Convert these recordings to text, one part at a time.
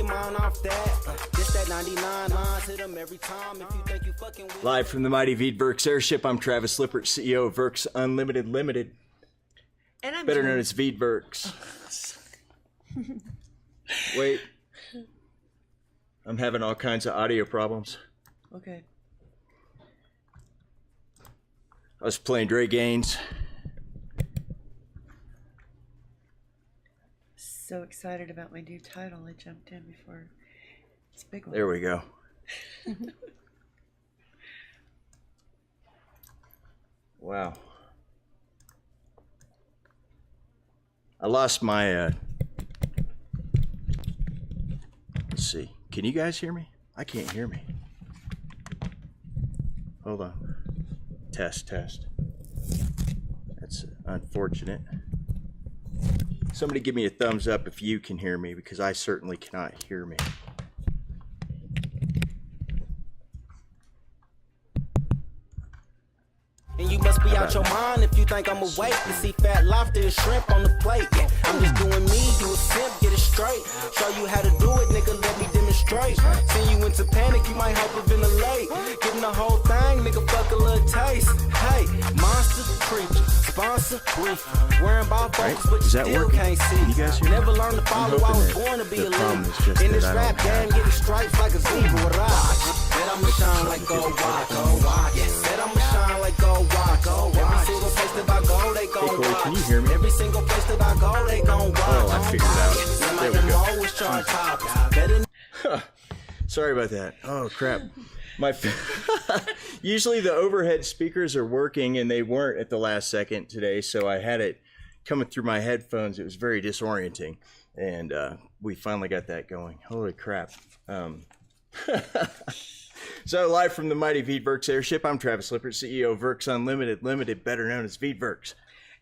your mind off that. Just that 99 lines, hit them every time. If you think you fucking with. Live from the mighty Veedverks Airship, I'm Travis Lippert, CEO of Verks Unlimited Limited. And I'm better known as Veedverks. Wait. I'm having all kinds of audio problems. Okay. I was playing Dre Gaines. So excited about my new title. I jumped in before it's a big one. There we go. Wow. I lost my, let's see. Can you guys hear me? I can't hear me. Hold on. Test. That's unfortunate. Somebody give me a thumbs up if you can hear me, because I certainly cannot hear me. And you must be out your mind if you think I'm awake to see fat lobster and shrimp on the plate. I'm just doing me, you a simp, get it straight. Show you how to do it, nigga, let me demonstrate. Send you into panic, you might hyperventilate. Getting the whole thing, nigga, fuck a little taste. Hey, monster, creature, sponsor, brief. Worrying about focus, but you still can't see. You guys hear me? Never learned to follow, I was born to be a leader. In this rap game, getting stripes like a zebra with eyes. Bet I'ma shine like go wild, go wild. Bet I'ma shine like go wild, go wild. Every single place that I go, they go Corey, wild. can you hear me? Every single place that I go, they go wild. Oh, I figured it out. There we go. Always charge topics. Sorry about that. Oh, crap. Usually the overhead speakers are working, and they weren't at the last second today, so I had it coming through my headphones. It was very disorienting, and we finally got that going. Holy crap. So live from the mighty Veedverks Airship, I'm Travis Lippert, CEO of Verks Unlimited Limited, better known as Veedverks.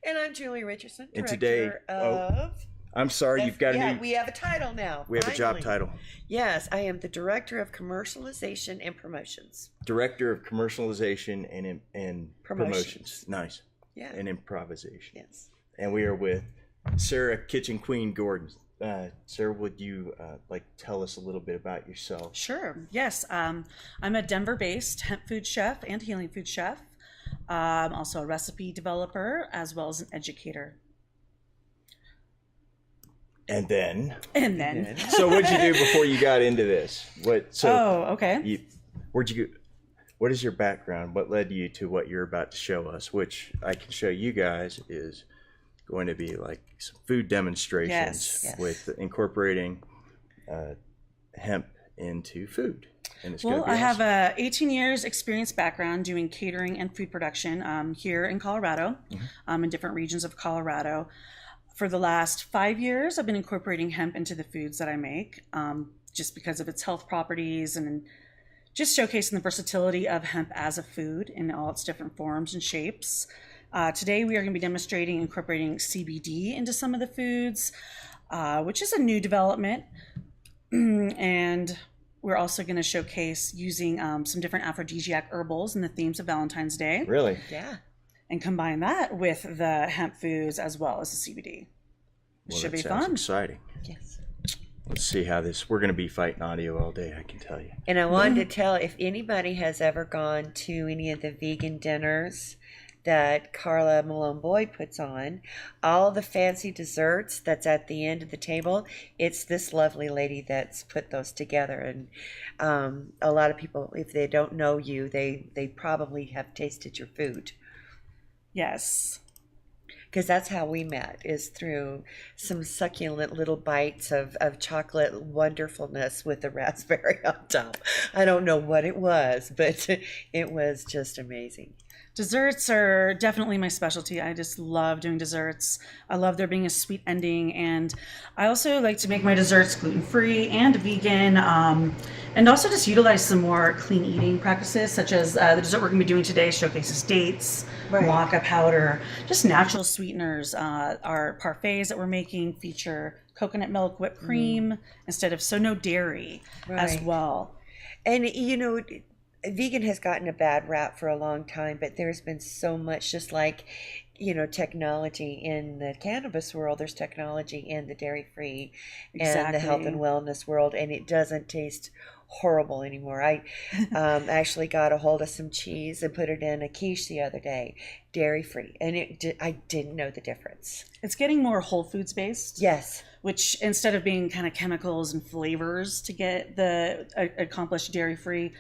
And I'm Julie Richardson, And director today, of... I'm sorry, you've got a new... we have a title now. We have a job finally. title. Yes, I am the Director of Commercialization and Promotions. Director of Commercialization and Promotions. Nice. Yeah. And improvisation. Yes. And we are with Sarah Kitchen Queen Gordon. Sarah, would you like tell us a little bit about yourself? Sure. Yes. I'm a Denver-based hemp food chef and healing food chef. I'm also a recipe developer as well as an educator. And then. So what'd you do before you got into this? Okay. What is your background? What led you to what you're about to show us? Which I can show you guys is going to be like some food demonstrations with incorporating hemp into food. And it's well, I have a 18 years experience background doing catering and food production here in Colorado, in different regions of Colorado. For the last 5 years, I've been incorporating hemp into the foods that I make, just because of its health properties and just showcasing the versatility of hemp as a food in all its different forms and shapes. Today, we are going to be demonstrating incorporating CBD into some of the foods, which is a new development. And we're also going to showcase using some different aphrodisiac herbals in the themes of Valentine's Day. Really? Yeah. And combine that with the hemp foods as well as the CBD. Well, Should that be sounds fun. Exciting. Yes. Let's see how we're going to be fighting audio all day, I can tell you. And I wanted to tell, if anybody has ever gone to any of the vegan dinners that Carla Malone Boyd puts on, all the fancy desserts that's at the end of the table, it's this lovely lady that's put those together. And a lot of people, if they don't know you, they probably have tasted your food. Yes. Because that's how we met, is through some succulent little bites of chocolate wonderfulness with the raspberry on top. I don't know what it was, but it was just amazing. Desserts are definitely my specialty. I just love doing desserts. I love there being a sweet ending, and I also like to make my desserts gluten-free and vegan, and also just utilize some more clean eating practices, such as the dessert we're going to be doing today showcases dates, maca powder, just natural sweeteners. Our parfaits that we're making feature coconut milk, whipped cream, instead of no dairy as well. And you know, vegan has gotten a bad rap for a long time, but there's been so much, just like technology in the cannabis world. There's technology in the dairy-free Exactly. and the health and wellness world, and it doesn't taste horrible anymore. I actually got a hold of some cheese and put it in a quiche the other day, dairy-free, and I didn't know the difference. It's getting more whole foods based. Yes. Which, instead of being kind of chemicals and flavors to get the accomplished dairy-free,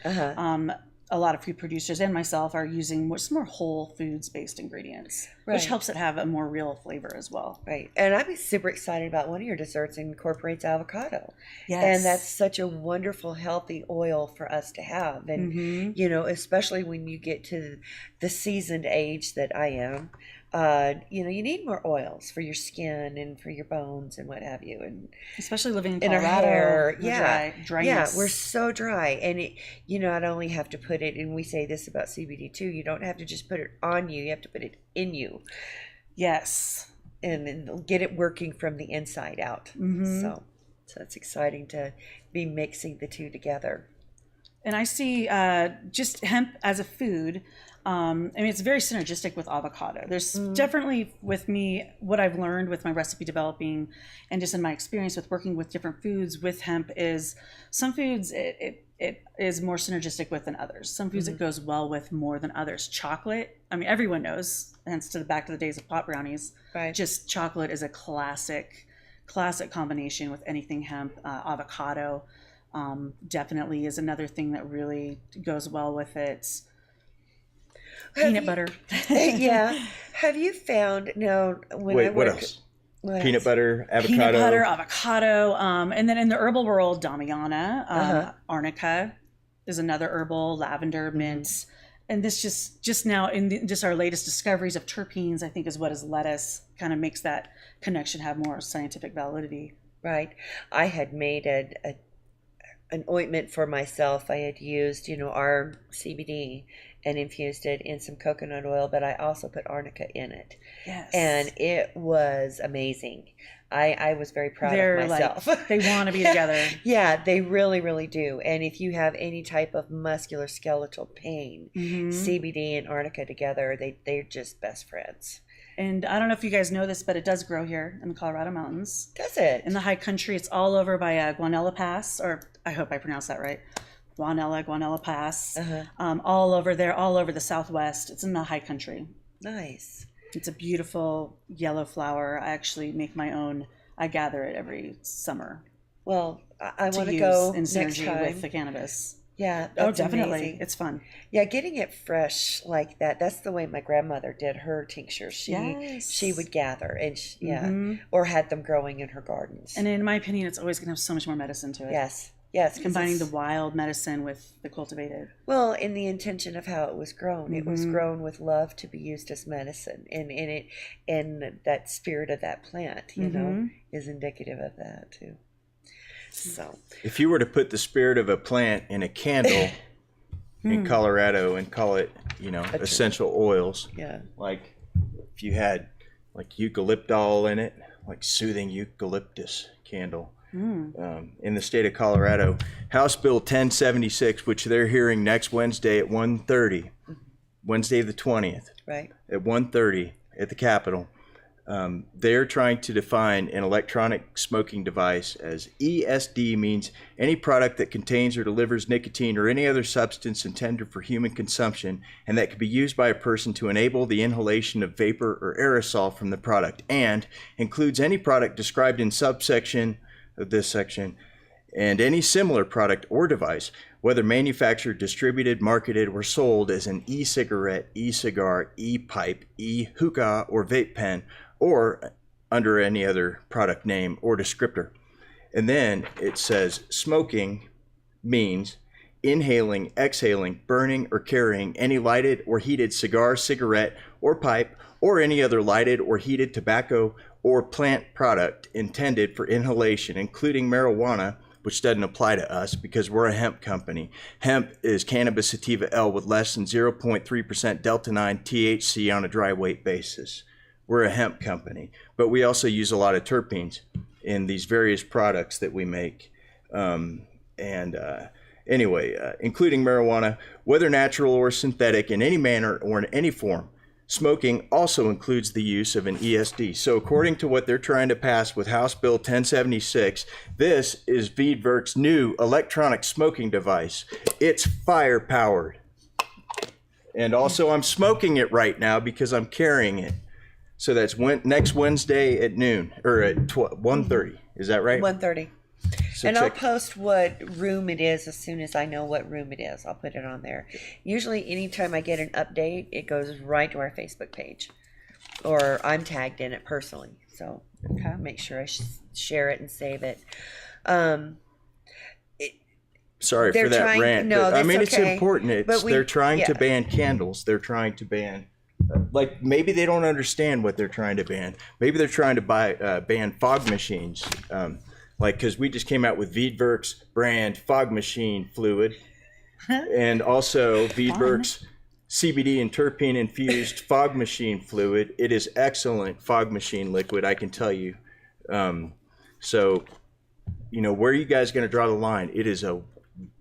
a lot of food producers and myself are using more whole foods based ingredients, which helps it have a more real flavor as well. Right. And I'm super excited about one of your desserts incorporates avocado. Yes. And that's such a wonderful, healthy oil for us to have. And, especially when you get to the seasoned age that I am, you need more oils for your skin and for your bones and what have you, and especially living in our Colorado. hair. Dryness. Yeah, we're so dry, and it, not only have to put it, and we say this about CBD too, you don't have to just put it on you have to put it in you. Yes, and get it working from the inside out. So it's exciting to be mixing the two together. And I see just hemp as a food. It's very synergistic with avocado. There's definitely, with me, what I've learned with my recipe developing and just in my experience with working with different foods with hemp is some foods it is more synergistic with than others. Some foods it goes well with more than others. Chocolate, everyone knows, hence back to the days of pot brownies. Right. Just chocolate is a classic combination with anything hemp. Avocado definitely is another thing that really goes well with it. Peanut butter. Yeah. Have you found what else? Peanut butter, avocado. Peanut butter, avocado, and then in the herbal world, damiana, arnica is another herbal, lavender, mint, and this just now in just our latest discoveries of terpenes, I think, is what has led us kind of makes that connection have more scientific validity. Right. I had made an ointment for myself. I had used, our CBD and infused it in some coconut oil, but I also put arnica in it. Yes. And it was amazing. I was very proud of myself. They want to be together. Yeah, they really, really do. And if you have any type of musculoskeletal pain, CBD and arnica together, they're just best friends. And I don't know if you guys know this, but it does grow here in the Colorado mountains. Does it? In the high country. It's all over by Guanella Pass, or I hope I pronounced that right. Guanella Pass. All over there, all over the Southwest. It's in the high country. Nice. It's a beautiful yellow flower. I actually make my own. I gather it every summer. Well, I want to go in next synergy time with the cannabis. Yeah, that's definitely. Amazing. It's fun. Yeah, getting it fresh like that. That's the way my grandmother did her tinctures. She would gather and or had them growing in her gardens. And in my opinion, it's always going to have so much more medicine to it. Yes, combining the wild medicine with the cultivated. Well, in the intention of how it was grown, it was grown with love to be used as medicine, and that spirit of that plant, is indicative of that too. So, if you were to put the spirit of a plant in a candle in Colorado and call it, essential oils, like if you had like eucalyptol in it, like soothing eucalyptus candle. In the state of Colorado, House Bill 1076, which they're hearing next Wednesday at 1:30, Wednesday the 20th, right at 1:30 at the Capitol. They're trying to define an electronic smoking device as ESD means any product that contains or delivers nicotine or any other substance intended for human consumption and that can be used by a person to enable the inhalation of vapor or aerosol from the product, and includes any product described in subsection of this section and any similar product or device, whether manufactured, distributed, marketed, or sold as an e-cigarette, e-cigar, e-pipe, e-hookah, or vape pen, or under any other product name or descriptor. And then it says smoking means inhaling, exhaling, burning, or carrying any lighted or heated cigar, cigarette, or pipe, or any other lighted or heated tobacco or plant product intended for inhalation, including marijuana, which doesn't apply to us because we're a hemp company. Hemp is cannabis sativa L with less than 0.3% delta-9 THC on a dry weight basis. We're a hemp company, but we also use a lot of terpenes in these various products that we make. Including marijuana, whether natural or synthetic, in any manner or in any form, smoking also includes the use of an ESD. So according to what they're trying to pass with House Bill 1076, this is Veedverks' new electronic smoking device. It's fire powered. And also I'm smoking it right now because I'm carrying it. So that's next Wednesday at noon, or at 1:30. Is that right? 1:30. So And I'll check. post what room it is as soon as I know what room it is. I'll put it on there. Usually anytime I get an update, it goes right to our Facebook page. Or I'm tagged in it personally. So make sure I share it and save it. Sorry for that rant. No, but, I mean, it's it's important. They're trying to yeah. ban candles. They're trying to ban, like, maybe they don't understand what they're trying to ban. Maybe they're trying to ban fog machines. Like, because we just came out with Veedverks brand fog machine fluid, and also Veedverks CBD and terpene infused fog machine fluid. It is excellent fog machine liquid, I can tell you. So, you know, where are you guys going to draw the line? It is a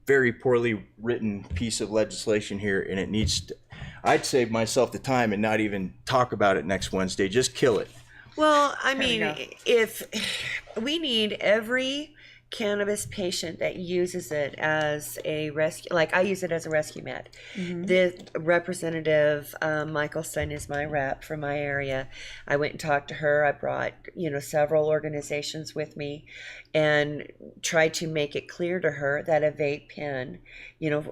very poorly written piece of legislation here, and it needs to, I'd save myself the time and not even talk about it next Wednesday. Just kill it. Well, I mean, if we need every cannabis patient that uses it as a rescue, like I use it as a rescue med. The representative, Michelson, is my rep for my area. I went and talked to her. I brought, several organizations with me and tried to make it clear to her that a vape pen,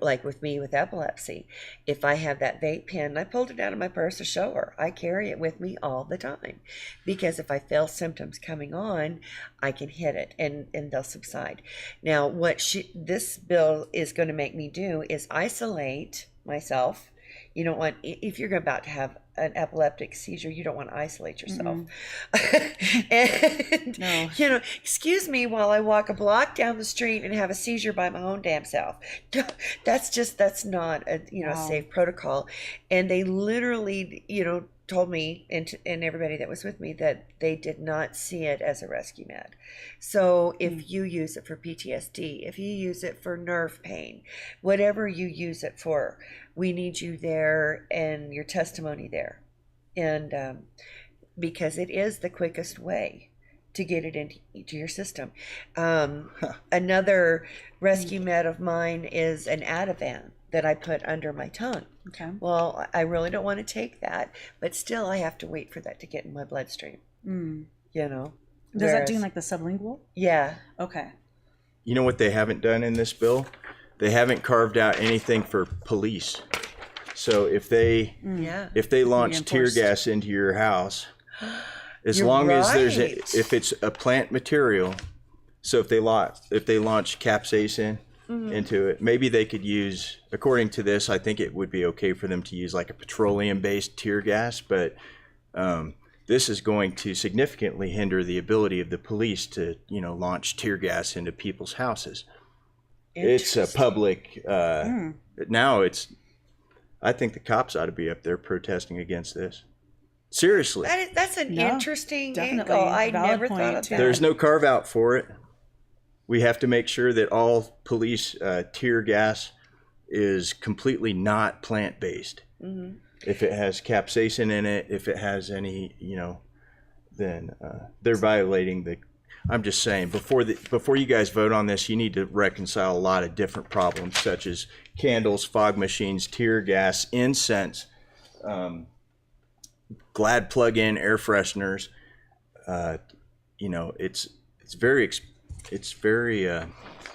like with me with epilepsy, if I have that vape pen, I pulled it out of my purse to show her. I carry it with me all the time because if I feel symptoms coming on, I can hit it and they'll subside. Now, what this bill is going to make me do is isolate myself. You don't want, if you're about to have an epileptic seizure, you don't want to isolate yourself. And, No. Excuse me while I walk a block down the street and have a seizure by my own damn self. That's not a, safe protocol. And they literally, told me and everybody that was with me that they did not see it as a rescue med. So if you use it for PTSD, if you use it for nerve pain, whatever you use it for, we need you there and your testimony there. And because it is the quickest way to get it into your system. Another rescue med of mine is an Ativan that I put under my tongue. Okay. Well, I really don't want to take that, but still I have to wait for that to get in my bloodstream. Does that do like the sublingual? Yeah. Okay. You know what they haven't done in this bill? They haven't carved out anything for police. So if they launch tear gas into your house, as long as if it's a plant material, so if they launch capsaicin into it, maybe they could use, according to this, I think it would be okay for them to use like a petroleum-based tear gas, but this is going to significantly hinder the ability of the police to, launch tear gas into people's houses. It's a public, now I think the cops ought to be up there protesting against this. Seriously. That's an interesting definitely angle. I valid never point, thought of too. that. There's no carve out for it. We have to make sure that all police tear gas is completely not plant-based. If it has capsaicin in it, if it has any, then they're violating the. I'm just saying, before you guys vote on this, you need to reconcile a lot of different problems, such as candles, fog machines, tear gas, incense, Glad plug-in air fresheners.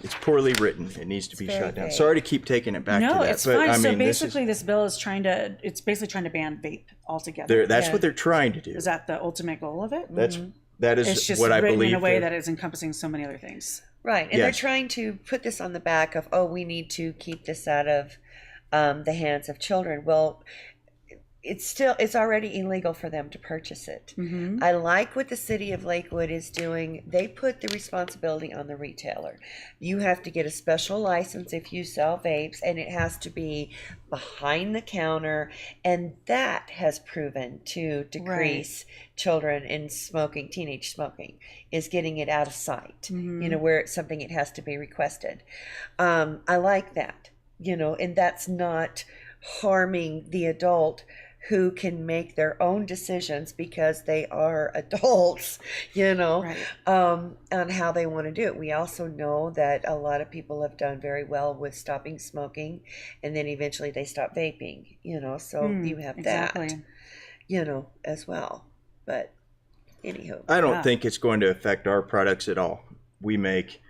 It's poorly written. It needs to be shut down. Sorry to keep taking it back to that. No, it's fine. So basically, this bill is trying to ban vape altogether. That's what they're trying to do. Is that the ultimate goal of it? That is it's just what I written believe. in a way that is encompassing so many other things. Right. And they're trying to put this on the back of, we need to keep this out of the hands of children. Well, it's already illegal for them to purchase it. I like what the city of Lakewood is doing. They put the responsibility on the retailer. You have to get a special license if you sell vapes, and it has to be behind the counter, and that has proven to decrease children in smoking, teenage smoking, is getting it out of sight, where it's something it has to be requested. I like that, and that's not harming the adult who can make their own decisions because they are adults, Right. on how they want to do it. We also know that a lot of people have done very well with stopping smoking, and then eventually they stop vaping, so you have Exactly. that, as well. But anywho. I don't think it's going to affect our products at all. We make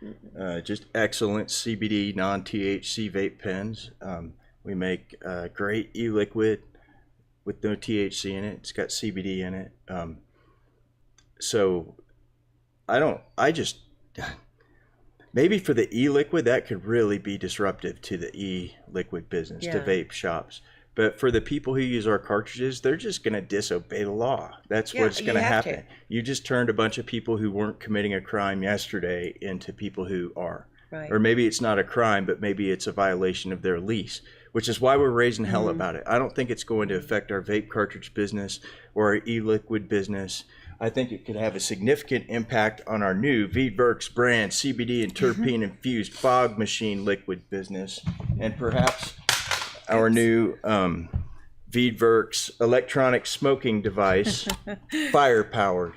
just excellent CBD non-THC vape pens. We make great e-liquid with no THC in it. It's got CBD in it. So maybe for the e-liquid, that could really be disruptive to the e-liquid business, to vape shops. But for the people who use our cartridges, they're just going to disobey the law. That's what's going to happen. You just turned a bunch of people who weren't committing a crime yesterday into people who are. Right. Or maybe it's not a crime, but maybe it's a violation of their lease, which is why we're raising hell about it. I don't think it's going to affect our vape cartridge business or our e-liquid business. I think it could have a significant impact on our new Veedverks brand CBD and terpene infused fog machine liquid business, and perhaps our new Veedverks electronic smoking device, fire powered.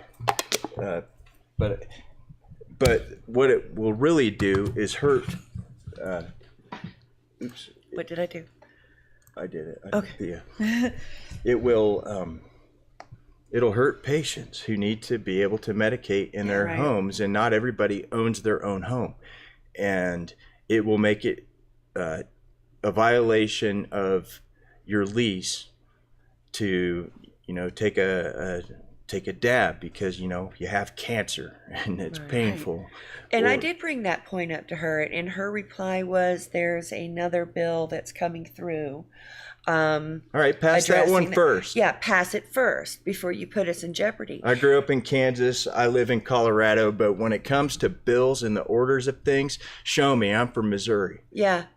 But what it will really do is hurt. Oops. What did I do? I did it. Okay. It will. It'll hurt patients who need to be able to medicate in their homes, and not everybody owns their own home, and it will make it a violation of your lease to take a dab because you have cancer and it's painful. And I did bring that point up to her, and her reply was, there's another bill that's coming through. All right, pass that one first. Yeah, pass it first before you put us in jeopardy. I grew up in Kansas. I live in Colorado, but when it comes to bills and the orders of things, show me. I'm from Missouri. Yeah.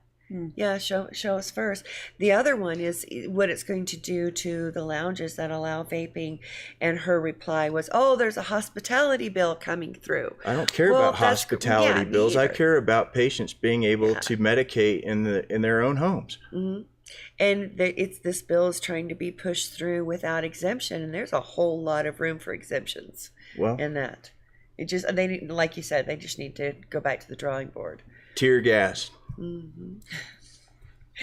Yeah, show us first. The other one is what it's going to do to the lounges that allow vaping. And her reply was, there's a hospitality bill coming through. I don't care about hospitality bills. I care about patients being able to medicate in their own homes. Mm-hmm. And this bill is trying to be pushed through without exemption, and there's a whole lot of room for exemptions in that. Like you said, they just need to go back to the drawing board. Tear gas. Mm-hmm.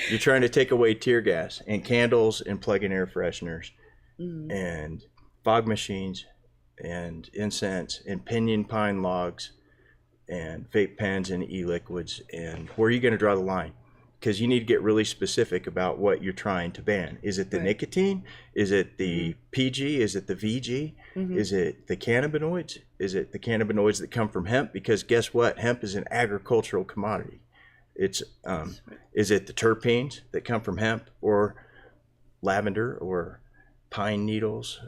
You're trying to take away tear gas and candles and plug-in air fresheners and fog machines and incense and pinyon pine logs and vape pens and e-liquids. And where are you going to draw the line? Because you need to get really specific about what you're trying to ban. Is it the nicotine? Is it the PG? Is it the VG? Is it the cannabinoids? Is it the cannabinoids that come from hemp? Because guess what? Hemp is an agricultural commodity. It's is it the terpenes that come from hemp or lavender or pine needles?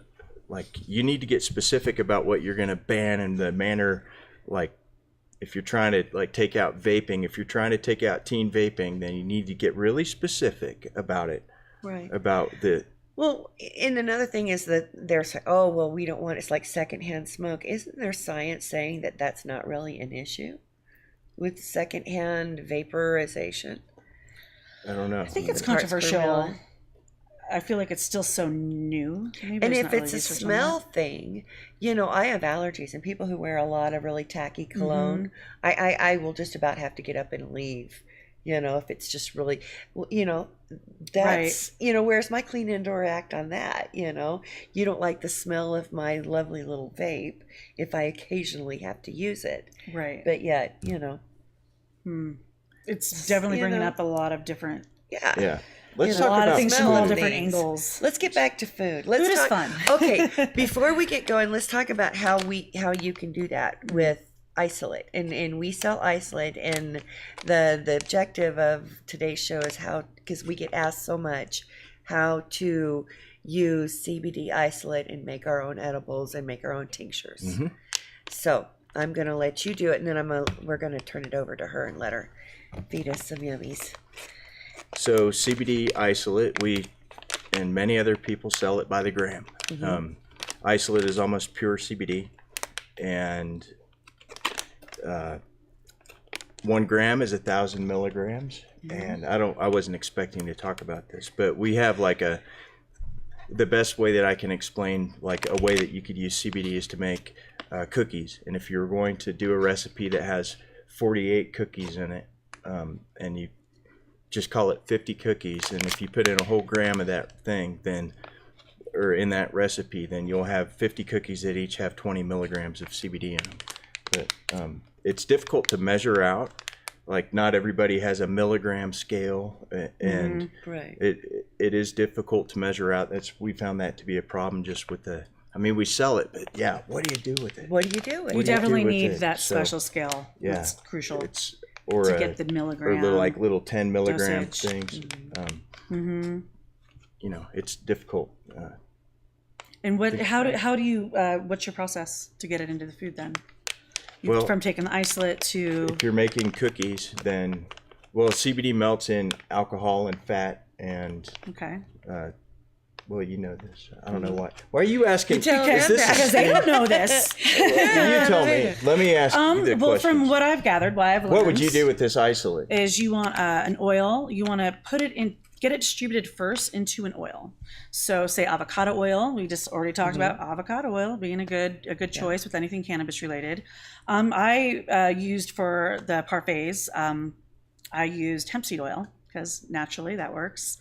Like, you need to get specific about what you're going to ban in the manner. Like, if you're trying to take out vaping, if you're trying to take out teen vaping, then you need to get really specific about it. Right. About the. Well, and another thing is that they're saying, we don't want it's like secondhand smoke. Isn't there science saying that that's not really an issue with secondhand vaporization? I don't know. I think it's controversial. I feel like it's still so new. Maybe and if it's a smell thing, I have allergies, and people who wear a lot of really tacky cologne, I will just about have to get up and leave. If it's just really, that's, where's my Clean Indoor Act on that? You don't like the smell of my lovely little vape if I occasionally have to use it. Right. But yet, It's definitely bringing up a lot of different. Yeah. Let's talk talk about about things from all different angles. Let's get back to food. Food is fun. Okay, before we get going, let's talk about how you can do that with isolate. And we sell isolate, and the objective of today's show is because we get asked so much how to use CBD isolate and make our own edibles and make our own tinctures. So I'm going to let you do it, and then we're going to turn it over to her and let her feed us some yummies. So CBD isolate, we and many other people sell it by the gram. Isolate is almost pure CBD, and 1 gram is 1,000 milligrams. And I wasn't expecting to talk about this, but we have like the best way that I can explain, like a way that you could use CBD is to make cookies. And if you're going to do a recipe that has 48 cookies in it, and you just call it 50 cookies, and if you put in a whole gram of that thing, then, or in that recipe, then you'll have 50 cookies that each have 20 milligrams of CBD in them. But it's difficult to measure out. Like, not everybody has a milligram scale, and right. it is difficult to measure out. We found that to be a problem just with the, I mean, we sell it, but yeah, what do you do with it? What do you do with it? You definitely need that special scale. Yeah, that's crucial. It's to get the milligram, or little 10 milligram dosage. things. You know, it's difficult. And how do you what's your process to get it into the food then? Well, from taking the isolate to, if you're making cookies, then, well, CBD melts in alcohol and fat, and well, you know this. I don't know why. Why are you asking? Because they don't know this. You tell me. Let me ask you the well, questions. from what I've gathered, what I've learned, what would you do with this isolate? Is you want an oil. You want to put it in, get it distributed first into an oil. So, say avocado oil. We just already talked about avocado oil being a good choice with anything cannabis related. I used for the parfaits. I used hemp seed oil because naturally that works.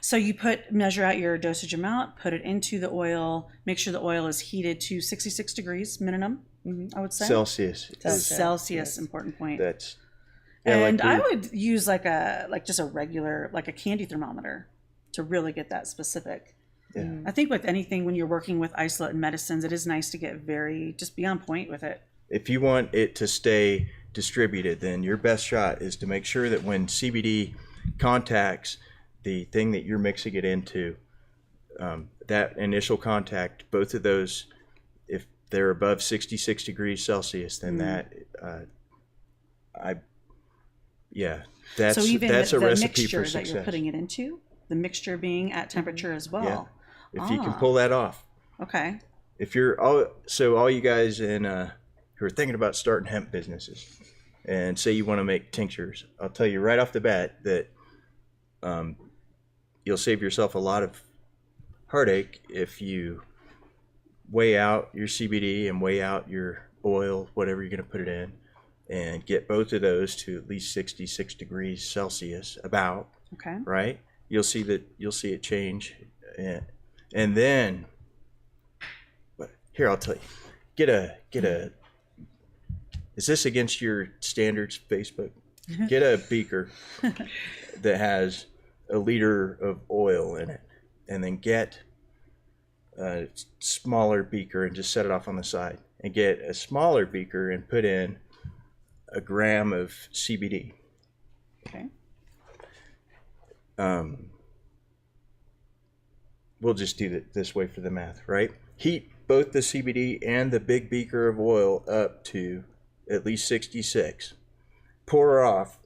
So you measure out your dosage amount, put it into the oil, make sure the oil is heated to 66 degrees minimum, I would say. Celsius. Celsius, important point. That's, and I would use just a regular, like a candy thermometer to really get that specific. Yeah. I think with anything, when you're working with isolate and medicines, it is nice to get just be on point with it. If you want it to stay distributed, then your best shot is to make sure that when CBD contacts the thing that you're mixing it into, that initial contact, both of those, if they're above 66 degrees Celsius, then that's so even that's the recipe for mixture success. that you're putting it into, the mixture being at temperature as well. Yeah. If you can pull that off. Okay. If you're all you guys who are thinking about starting hemp businesses, and say you want to make tinctures, I'll tell you right off the bat that you'll save yourself a lot of heartache if you weigh out your CBD and weigh out your oil, whatever you're going to put it in, and get both of those to at least 66 degrees Celsius about. Okay. Right? You'll see it change. And then, here, I'll tell you, get a, is this against your standards, Facebook? Get a beaker that has a liter of oil in it, and then get a smaller beaker and just set it off on the side, and get a smaller beaker and put in a gram of CBD. Okay. We'll just do it this way for the math, right? Heat both the CBD and the big beaker of oil up to at least 66. Pour off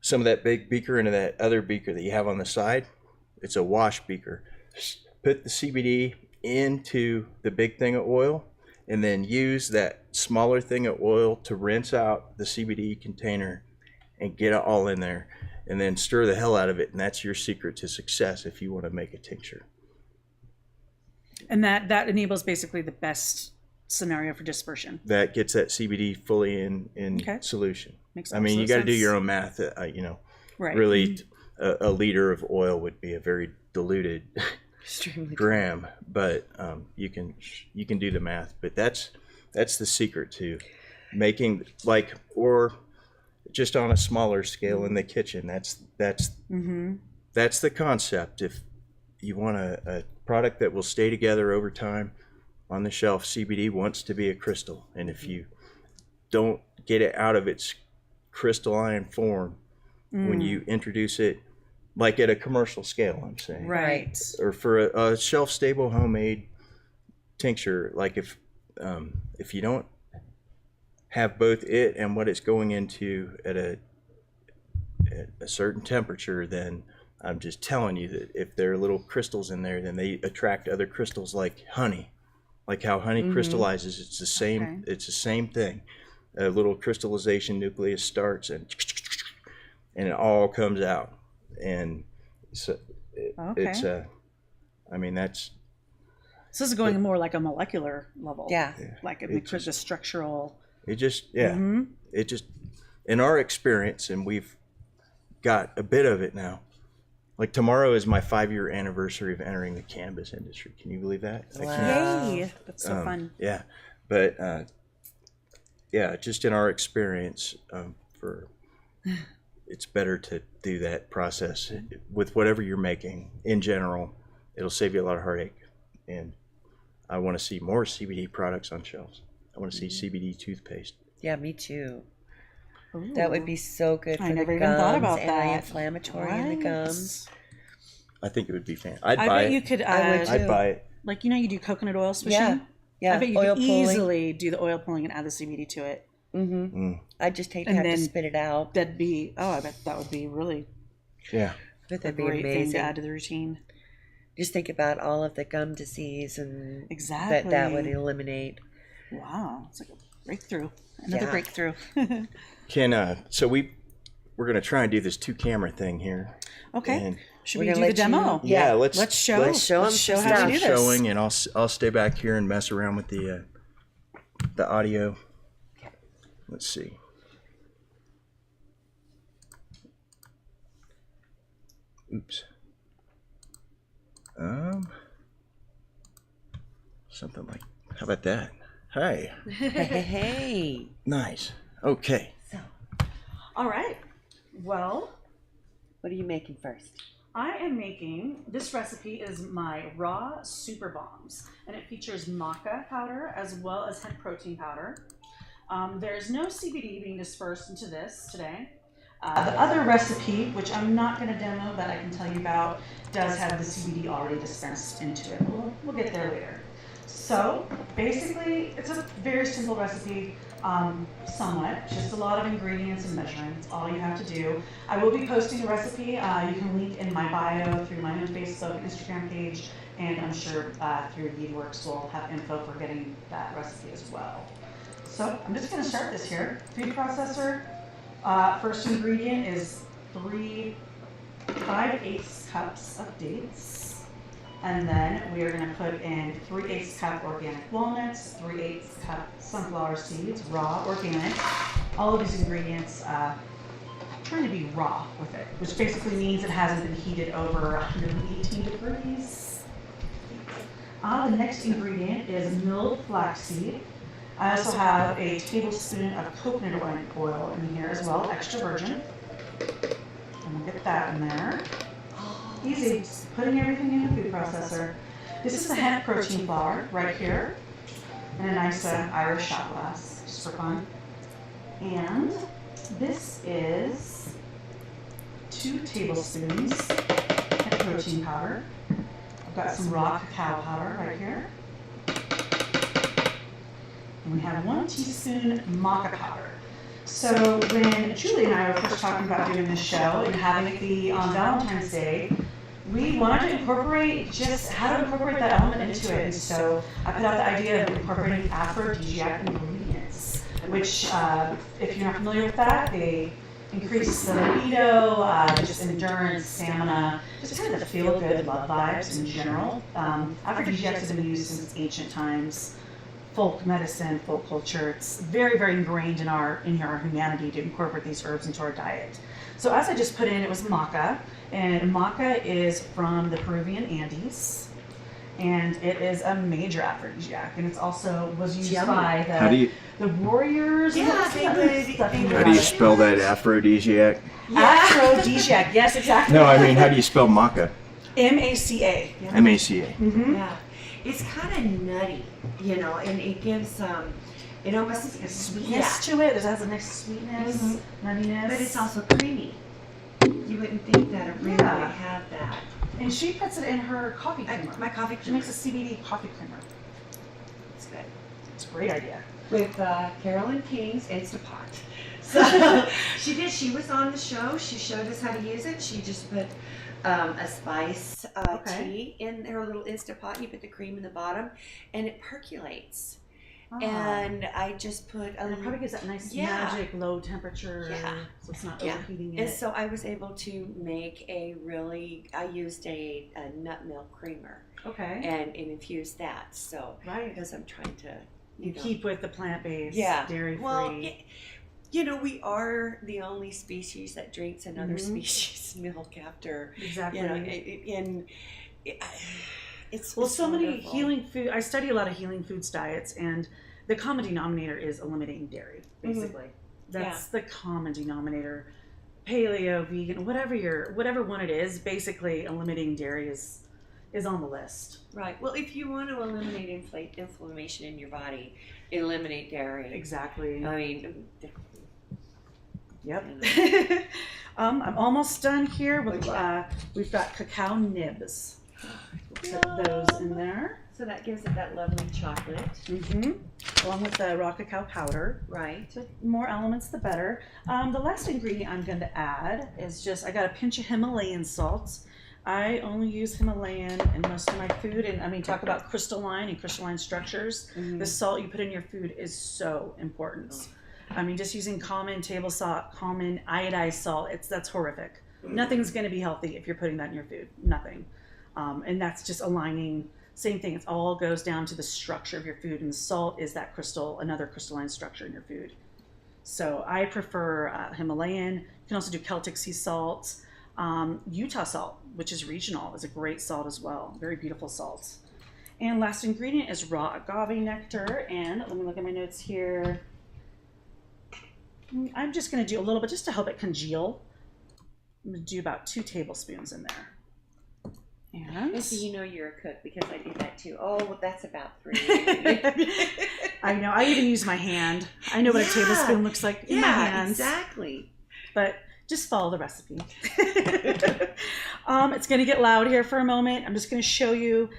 some of that big beaker into that other beaker that you have on the side. It's a wash beaker. Put the CBD into the big thing of oil, and then use that smaller thing of oil to rinse out the CBD container and get it all in there, and then stir the hell out of it. And that's your secret to success if you want to make a tincture. And that enables basically the best scenario for dispersion. That gets that CBD fully in solution. Makes I mean, you got to do your own math. Right. Really, a liter of oil would be a very diluted gram, but you can do the math. But that's the secret to making, or just on a smaller scale in the kitchen. That's the concept. If you want a product that will stay together over time on the shelf, CBD wants to be a crystal, and if you don't get it out of its crystalline form when you introduce it, like at a commercial scale, I'm saying, right, or for a shelf-stable homemade tincture, like if you don't have both it and what it's going into at a certain temperature, then I'm just telling you that if there are little crystals in there, then they attract other crystals, like honey. Like how honey crystallizes, it's the same. Okay. It's the same thing. A little crystallization nucleus starts, and it all comes out. And so it's I mean, So this is going more like a molecular level. Yeah. Like the structural. It just, it just, in our experience, and we've got a bit of it now. Like tomorrow is my 5-year anniversary of entering the cannabis industry. Can you believe that? Wow. Yay! That's so fun. Yeah, but just in our experience, it's better to do that process with whatever you're making. In general, it'll save you a lot of heartache, and I want to see more CBD products on shelves. I want to see CBD toothpaste. Yeah, me too. Ooh. That would be so good for I the never gums, even thought about that. anti-inflammatory in the gums. I think it would be fantastic. I bet you could. I would too. I'd buy it. Like, you do coconut oil swishing? Yeah. I bet you oil could pulling. easily do the oil pulling and add the CBD to it. I'd just hate to And have to then spit it out. I bet that would be really Yeah. But a that'd be great thing amazing. to add to the routine. Just think about all of the gum disease and Exactly. that would eliminate. Wow, it's like a breakthrough. Another Yeah. breakthrough. So we're gonna try and do this 2-camera thing here. Okay. And Should We're we gonna do the let demo? you- Yeah. let's show. Let's show 'em Let's show some how to stuff. do this. showing, and I'll stay back here and mess around with the audio. Let's see. Oops. Something like. How about that? Hey. Hey. Nice. Okay. So, All right. Well, what are you making first? I am making, this recipe is my raw super bombs, and it features maca powder as well as hemp protein powder. There's no CBD being dispersed into this today. The other recipe, which I'm not going to demo, but I can tell you about, does have the CBD already dispensed into it. We'll get there later. So basically, it's a very simple recipe, somewhat, just a lot of ingredients and measurements, all you have to do. I will be posting the recipe. You can link in my bio through my own Facebook and Instagram page, and I'm sure through Veedverks we'll have info for getting that recipe as well. So I'm just going to start this here. Food processor, first ingredient is 3 5/8 cups of dates. And then we are going to put in 3/8 cup organic walnuts, 3/8 cup sunflower seeds, raw, organic. All of these ingredients, trying to be raw with it, which basically means it hasn't been heated over 118 degrees. The next ingredient is milled flaxseed. I also have a tablespoon of coconut oil in here as well, extra virgin. And we'll get that in there. Easy, just putting everything in the food processor. This is the hemp protein flour right here, and a nice Irish shot glass, just for fun. And this is 2 tablespoons hemp protein powder. I've got some raw cacao powder right here. And we have 1 teaspoon maca powder. So when Julie and I were first talking about doing this show and having it be on Valentine's Day, we wanted to incorporate just how to incorporate that element into it. And so I put out the idea of incorporating aphrodisiac ingredients, which, if you're not familiar with that, they increase the libido, just endurance, stamina, just kind of the feel-good love vibes in general. Aphrodisiacs have been used since ancient times. Folk medicine, folk culture, it's very, very ingrained in our humanity to incorporate these herbs into our diet. So as I just put in, it was maca, and maca is from the Peruvian Andes, and it is a major aphrodisiac, and it's also was used by the warriors. Yeah, How do you spell that, aphrodisiac? Aphrodisiac, yes, exactly. No, I mean, how do you spell maca? M-A-C-A. M-A-C-A. Mm-hmm. Yeah. It's kind of nutty, and it gives it almost A sweetness to it. It has a nice sweetness, nuttiness. but it's also creamy. You wouldn't think that it really would have that. And she puts it in her coffee creamer. My coffee She makes a CBD coffee creamer. It's good. It's a great idea. With Carolyn King's Instapot. So she was on the show. She showed us how to use it. She just put a spice tea in her little Instapot. You put the cream in the bottom, and it percolates. And I just put and it probably gives that nice magic low temperature, so it's not overheating it. And so I was able to make I used a nut milk creamer. Okay. And infused that. So because I'm trying to keep with the plant-based, dairy-free. Well, we are the only species that drinks another species milk after. Exactly. It's so many healing food. I study a lot of healing foods diets, and the common denominator is eliminating dairy. Basically, that's the common denominator. Paleo, vegan, whatever one it is. Basically, eliminating dairy is on the list. Right. Well, if you want to eliminate inflammation in your body, eliminate dairy. Exactly. I mean. Yep. I'm almost done here. We've got cacao nibs. We'll put those in there. So that gives it that lovely chocolate. Along with the raw cacao powder. Right. So more elements, the better. The last ingredient I'm going to add is I got a pinch of Himalayan salt. I only use Himalayan in most of my food. And talk about crystalline structures. The salt you put in your food is so important. Just using common table salt, common iodized salt, that's horrific. Nothing's going to be healthy if you're putting that in your food. Nothing. And that's just aligning. Same thing. It all goes down to the structure of your food, and salt is that another crystalline structure in your food. So I prefer Himalayan. You can also do Celtic sea salt. Utah salt, which is regional, is a great salt as well. Very beautiful salt. And last ingredient is raw agave nectar. And let me look at my notes here. I'm just going to do a little bit just to help it congeal. I'm going to do about 2 tablespoons in there. And so you're a cook because I do that too. Oh, well, that's about 3. I know. I even use my hand. I know what a tablespoon looks like in my hands. Exactly. But just follow the recipe. It's going to get loud here for a moment. I'm just going to show you.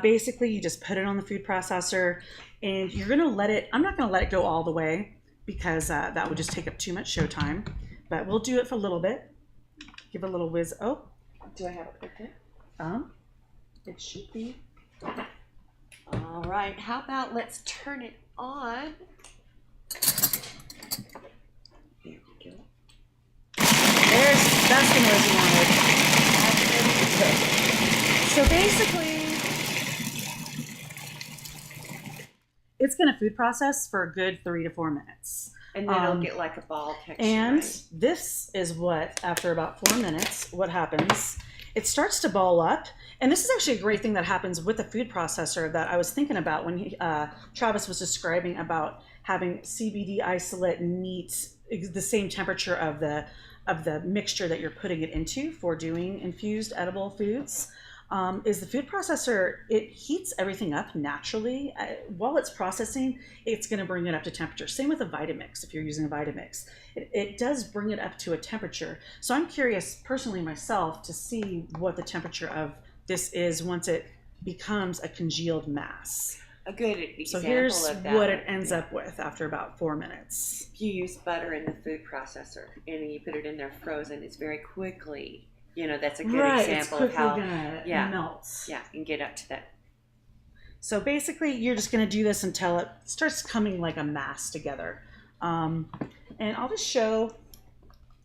Basically, you just put it on the food processor, and you're going to let it. I'm not going to let it go all the way because that would just take up too much show time. But we'll do it for a little bit. Give a little whiz. Oh, do I have it cooked in? It should be. All right. How about let's turn it on? There we go. That's the noise you wanted. So basically, it's going to food process for a good 3 to 4 minutes. And then it'll get like a ball texture. And this is what, after about 4 minutes, what happens. It starts to ball up. And this is actually a great thing that happens with the food processor that I was thinking about when Travis was describing about having CBD isolate meet the same temperature of the mixture that you're putting it into for doing infused edible foods. Is the food processor, it heats everything up naturally. While it's processing, it's going to bring it up to temperature. Same with a Vitamix, if you're using a Vitamix. It does bring it up to a temperature. So I'm curious, personally myself, to see what the temperature of this is once it becomes a congealed mass. A good example so here's of that what it ends up with after about 4 minutes. If you use butter in the food processor and you put it in there frozen, it's very quickly... that's a good example of how it melts. Yeah, and get up to that. So basically, you're just going to do this until it starts coming like a mass together. And I'll just show,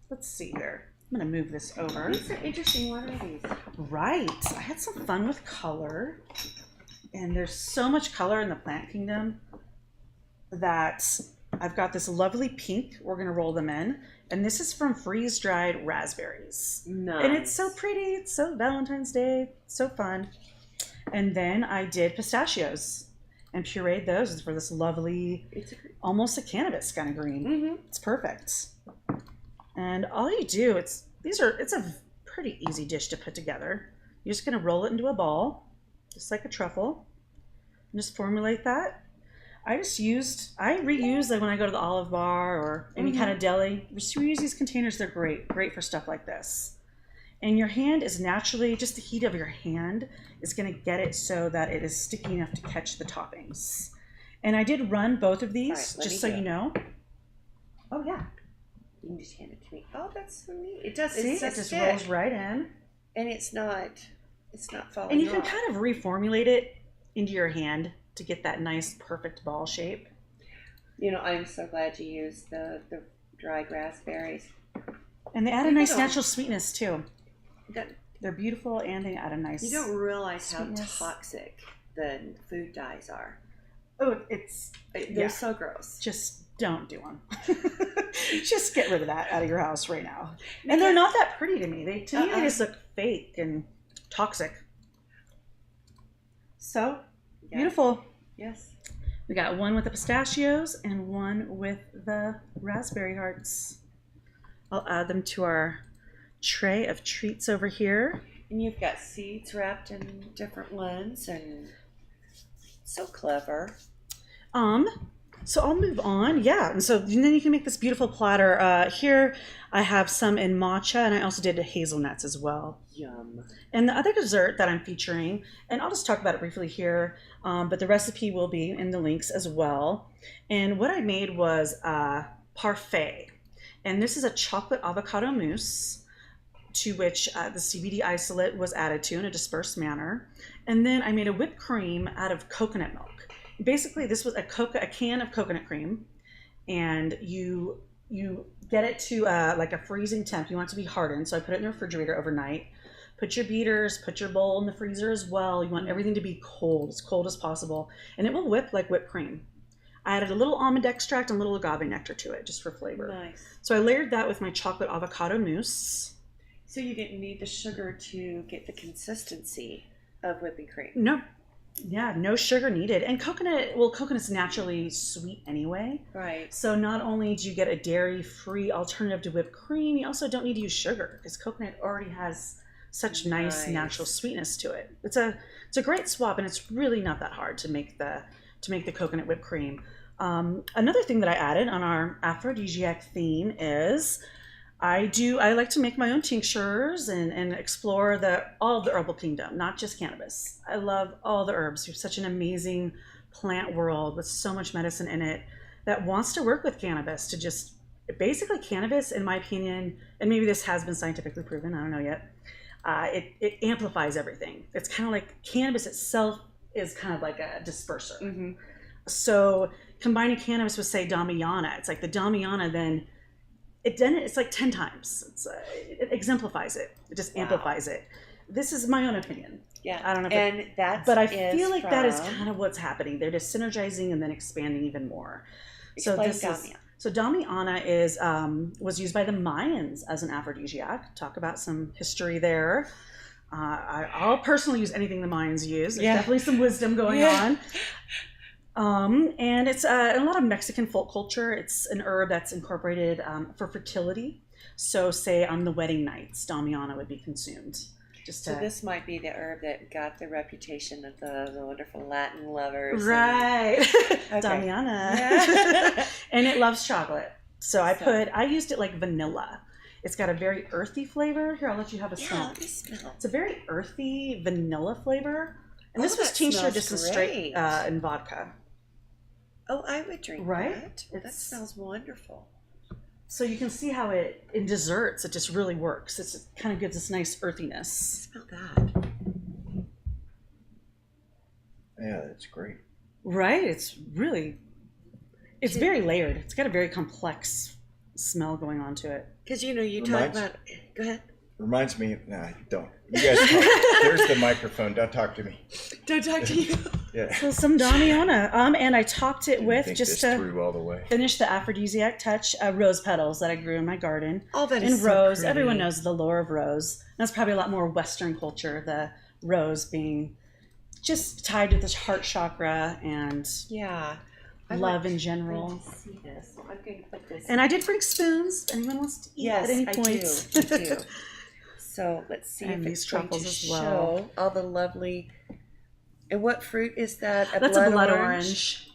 let's see here. I'm going to move this over. These are interesting. What are these? Right. I had some fun with color. And there's so much color in the plant kingdom that I've got this lovely pink. We're going to roll them in. And this is from freeze-dried raspberries. Nice. And it's so pretty. It's so Valentine's Day. It's so fun. And then I did pistachios and pureed those for this lovely, almost a cannabis kind of green. Mm-hmm. It's perfect. And all you do, it's a pretty easy dish to put together. You're just going to roll it into a ball, just like a truffle. And just formulate that. I reuse like when I go to the Olive Bar or any kind of deli. Just reuse these containers. They're great for stuff like this. And your hand is naturally, just the heat of your hand is going to get it so that it is sticky enough to catch the toppings. And I did run both of these, just so you know. Oh yeah. You can just hand it to me. Oh, that's so neat. It does. See, it just rolls right in. And it's not falling And you off. can kind of reformulate it into your hand to get that nice, perfect ball shape. You know, I'm so glad you used the dried raspberries. And they add a nice natural sweetness too. That, They're beautiful, and they add a nice. you don't realize sweetness. how toxic the food dyes are. Oh, They're so gross. Just don't do them. Just get rid of that out of your house right now. And they're not that pretty to me. They just look fake and toxic. So beautiful. Yes. We got one with the pistachios and one with the raspberry hearts. I'll add them to our tray of treats over here. And you've got seeds wrapped in different ones, and so clever. So I'll move on. Yeah, and then you can make this beautiful platter. Here I have some in matcha, and I also did hazelnuts as well. Yum. And the other dessert that I'm featuring, and I'll just talk about it briefly here, but the recipe will be in the links as well. And what I made was parfait. And this is a chocolate avocado mousse to which the CBD isolate was added to in a dispersed manner. And then I made a whipped cream out of coconut milk. Basically, this was a can of coconut cream, and you get it to like a freezing temp. You want it to be hardened, so I put it in the refrigerator overnight. Put your beaters, put your bowl in the freezer as well. You want everything to be cold, as cold as possible, and it will whip like whipped cream. I added a little almond extract and a little agave nectar to it, just for flavor. Nice. So I layered that with my chocolate avocado mousse. So you didn't need the sugar to get the consistency of whipping cream? No. Yeah, no sugar needed. And coconut's naturally sweet anyway. Right. So not only do you get a dairy-free alternative to whipped cream, you also don't need to use sugar because coconut already has such nice natural sweetness to it. It's a great swap, and it's really not that hard to make the coconut whipped cream. Another thing that I added on our aphrodisiac theme is I like to make my own tinctures and explore all of the herbal kingdom, not just cannabis. I love all the herbs. We have such an amazing plant world with so much medicine in it that wants to work with cannabis to just basically cannabis, in my opinion, and maybe this has been scientifically proven, I don't know yet, it amplifies everything. It's kind of like cannabis itself is kind of like a disperser. Mm-hmm. So combining cannabis with, say, Damiana, it's like the Damiana then it's like 10 times. It exemplifies it. It just amplifies it. This is my own opinion. Yeah. I don't know but I feel like that is kind of what's happening. They're just synergizing and then expanding even more. Explain Damiana. So Damiana was used by the Mayans as an aphrodisiac. Talk about some history there. I'll personally use anything the Mayans use. There's definitely some wisdom going on. And it's in a lot of Mexican folk culture. It's an herb that's incorporated for fertility. So say on the wedding nights, Damiana would be consumed. So this might be the herb that got the reputation of the wonderful Latin lovers. Right. Damiana. Yeah. And it loves chocolate. So I used it like vanilla. It's got a very earthy flavor. Here, I'll let you have a smell. Let me smell. It's a very earthy vanilla flavor. And this was tincture just straight in vodka. Oh, I would drink that. That smells wonderful. So you can see how in desserts, it just really works. It kind of gives this nice earthiness. Smell that. Yeah, that's great. Right? It's very layered. It's got a very complex smell going on to it. Because, you talk about... Go ahead. Reminds me... Nah, don't. You guys talk. There's the microphone. Don't talk to me. Don't talk to you. Yeah. So some Damiana. And I topped it with, just to through all the way. Finish the aphrodisiac touch, rose petals that I grew in my garden. Oh, that is rose. So Everyone knows the lore of rose. That's probably a lot more Western culture, the rose being just tied to this heart chakra and love in general. See this. I'm going to put this. And I did bring spoons. Anyone wants to eat at any point? I do. So let's see and if it's these going truffles to as well. show all the lovely. And what fruit is that? That's a blood orange.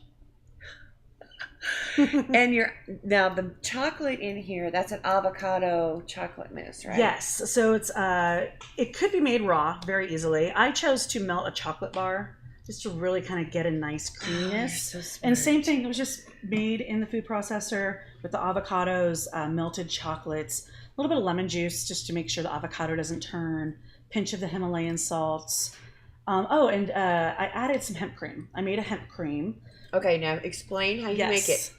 And now the chocolate in here, that's an avocado chocolate mousse, right? Yes. So it could be made raw very easily. I chose to melt a chocolate bar just to really kind of get a nice creaminess. Oh, so and same thing, it was just made in the food processor with the avocados, melted chocolates, a little bit of lemon juice just to make sure the avocado doesn't turn, pinch of the Himalayan salts, And I added some hemp cream. I made a hemp cream. Okay, now explain how you make it.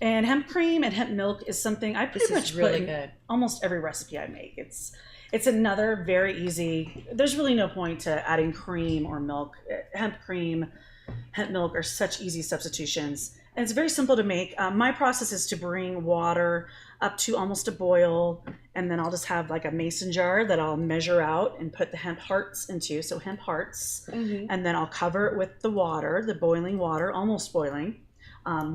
And hemp cream and hemp milk is something I pretty much put in almost every recipe I make. It's another very easy. There's really no point to adding cream or milk. Hemp cream, hemp milk are such easy substitutions. And it's very simple to make. My process is to bring water up to almost a boil, and then I'll just have like a mason jar that I'll measure out and put the hemp hearts into. So hemp hearts, and then I'll cover it with the water, the boiling water, almost boiling.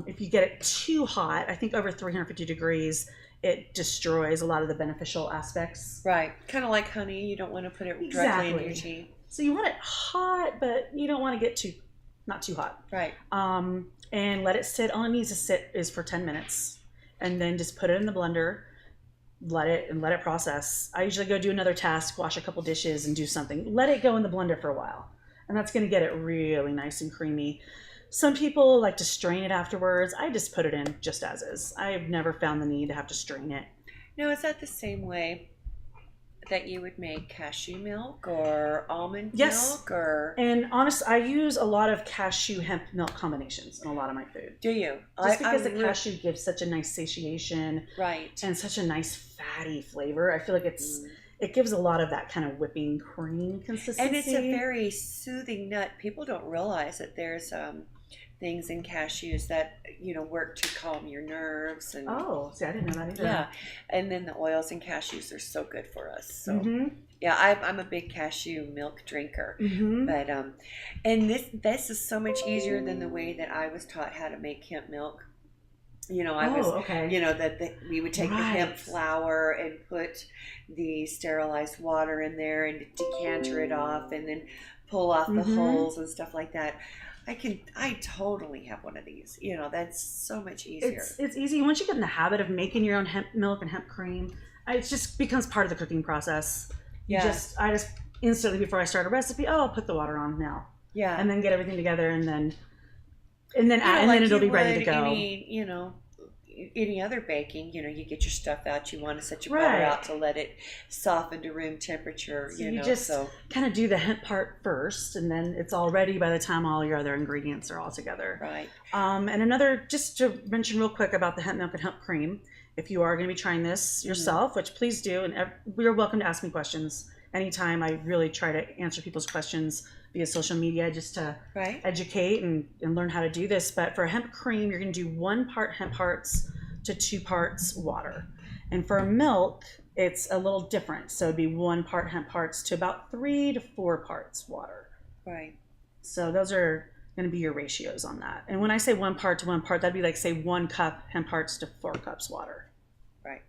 If you get it too hot, I think over 350 degrees, it destroys a lot of the beneficial aspects. Right. Kind of like honey. You don't want to put it directly in your tea. So you want it hot, but you don't want to get not too hot. Right. And let it sit. All it needs to sit is for 10 minutes. And then just put it in the blender, let it process. I usually go do another task, wash a couple dishes and do something. Let it go in the blender for a while. And that's going to get it really nice and creamy. Some people like to strain it afterwards. I just put it in just as is. I've never found the need to have to strain it. Now, is that the same way that you would make cashew milk or almond milk? Or And honestly, I use a lot of cashew hemp milk combinations in a lot of my food. Do you? Just because the cashew gives such a nice satiation, right, and such a nice fatty flavor. I feel like it gives a lot of that kind of whipping cream consistency. And it's a very soothing nut. People don't realize that there's things in cashews that work to calm your nerves. And see, I didn't know that either. Yeah, and then the oils in cashews are so good for us. So yeah, I'm a big cashew milk drinker. But and this is so much easier than the way that I was taught how to make hemp milk. We would take the hemp flour and put the sterilized water in there and decanter it off and then pull off the holes and stuff like that. I totally have one of these. That's so much easier. It's easy. Once you get in the habit of making your own hemp milk and hemp cream, it just becomes part of the cooking process. I just instantly, before I start a recipe, I'll put the water on now. Yeah. And then get everything together and then it'll be ready to go. Any other baking, you get your stuff out. You want to set your butter out to let it soften to room temperature. So you just kind of do the hemp part first, and then it's all ready by the time all your other ingredients are all together. Right. And another, just to mention real quick about the hemp milk and hemp cream, if you are going to be trying this yourself, which please do, and you're welcome to ask me questions anytime. I really try to answer people's questions via social media just to educate and learn how to do this. But for hemp cream, you're going to do 1 part hemp hearts to 2 parts water. And for milk, it's a little different. So it'd be 1 part hemp hearts to about 3 to 4 parts water. Right. So those are going to be your ratios on that. And when I say 1 part to 1 part, that'd be like, say, 1 cup hemp hearts to 4 cups water. Right.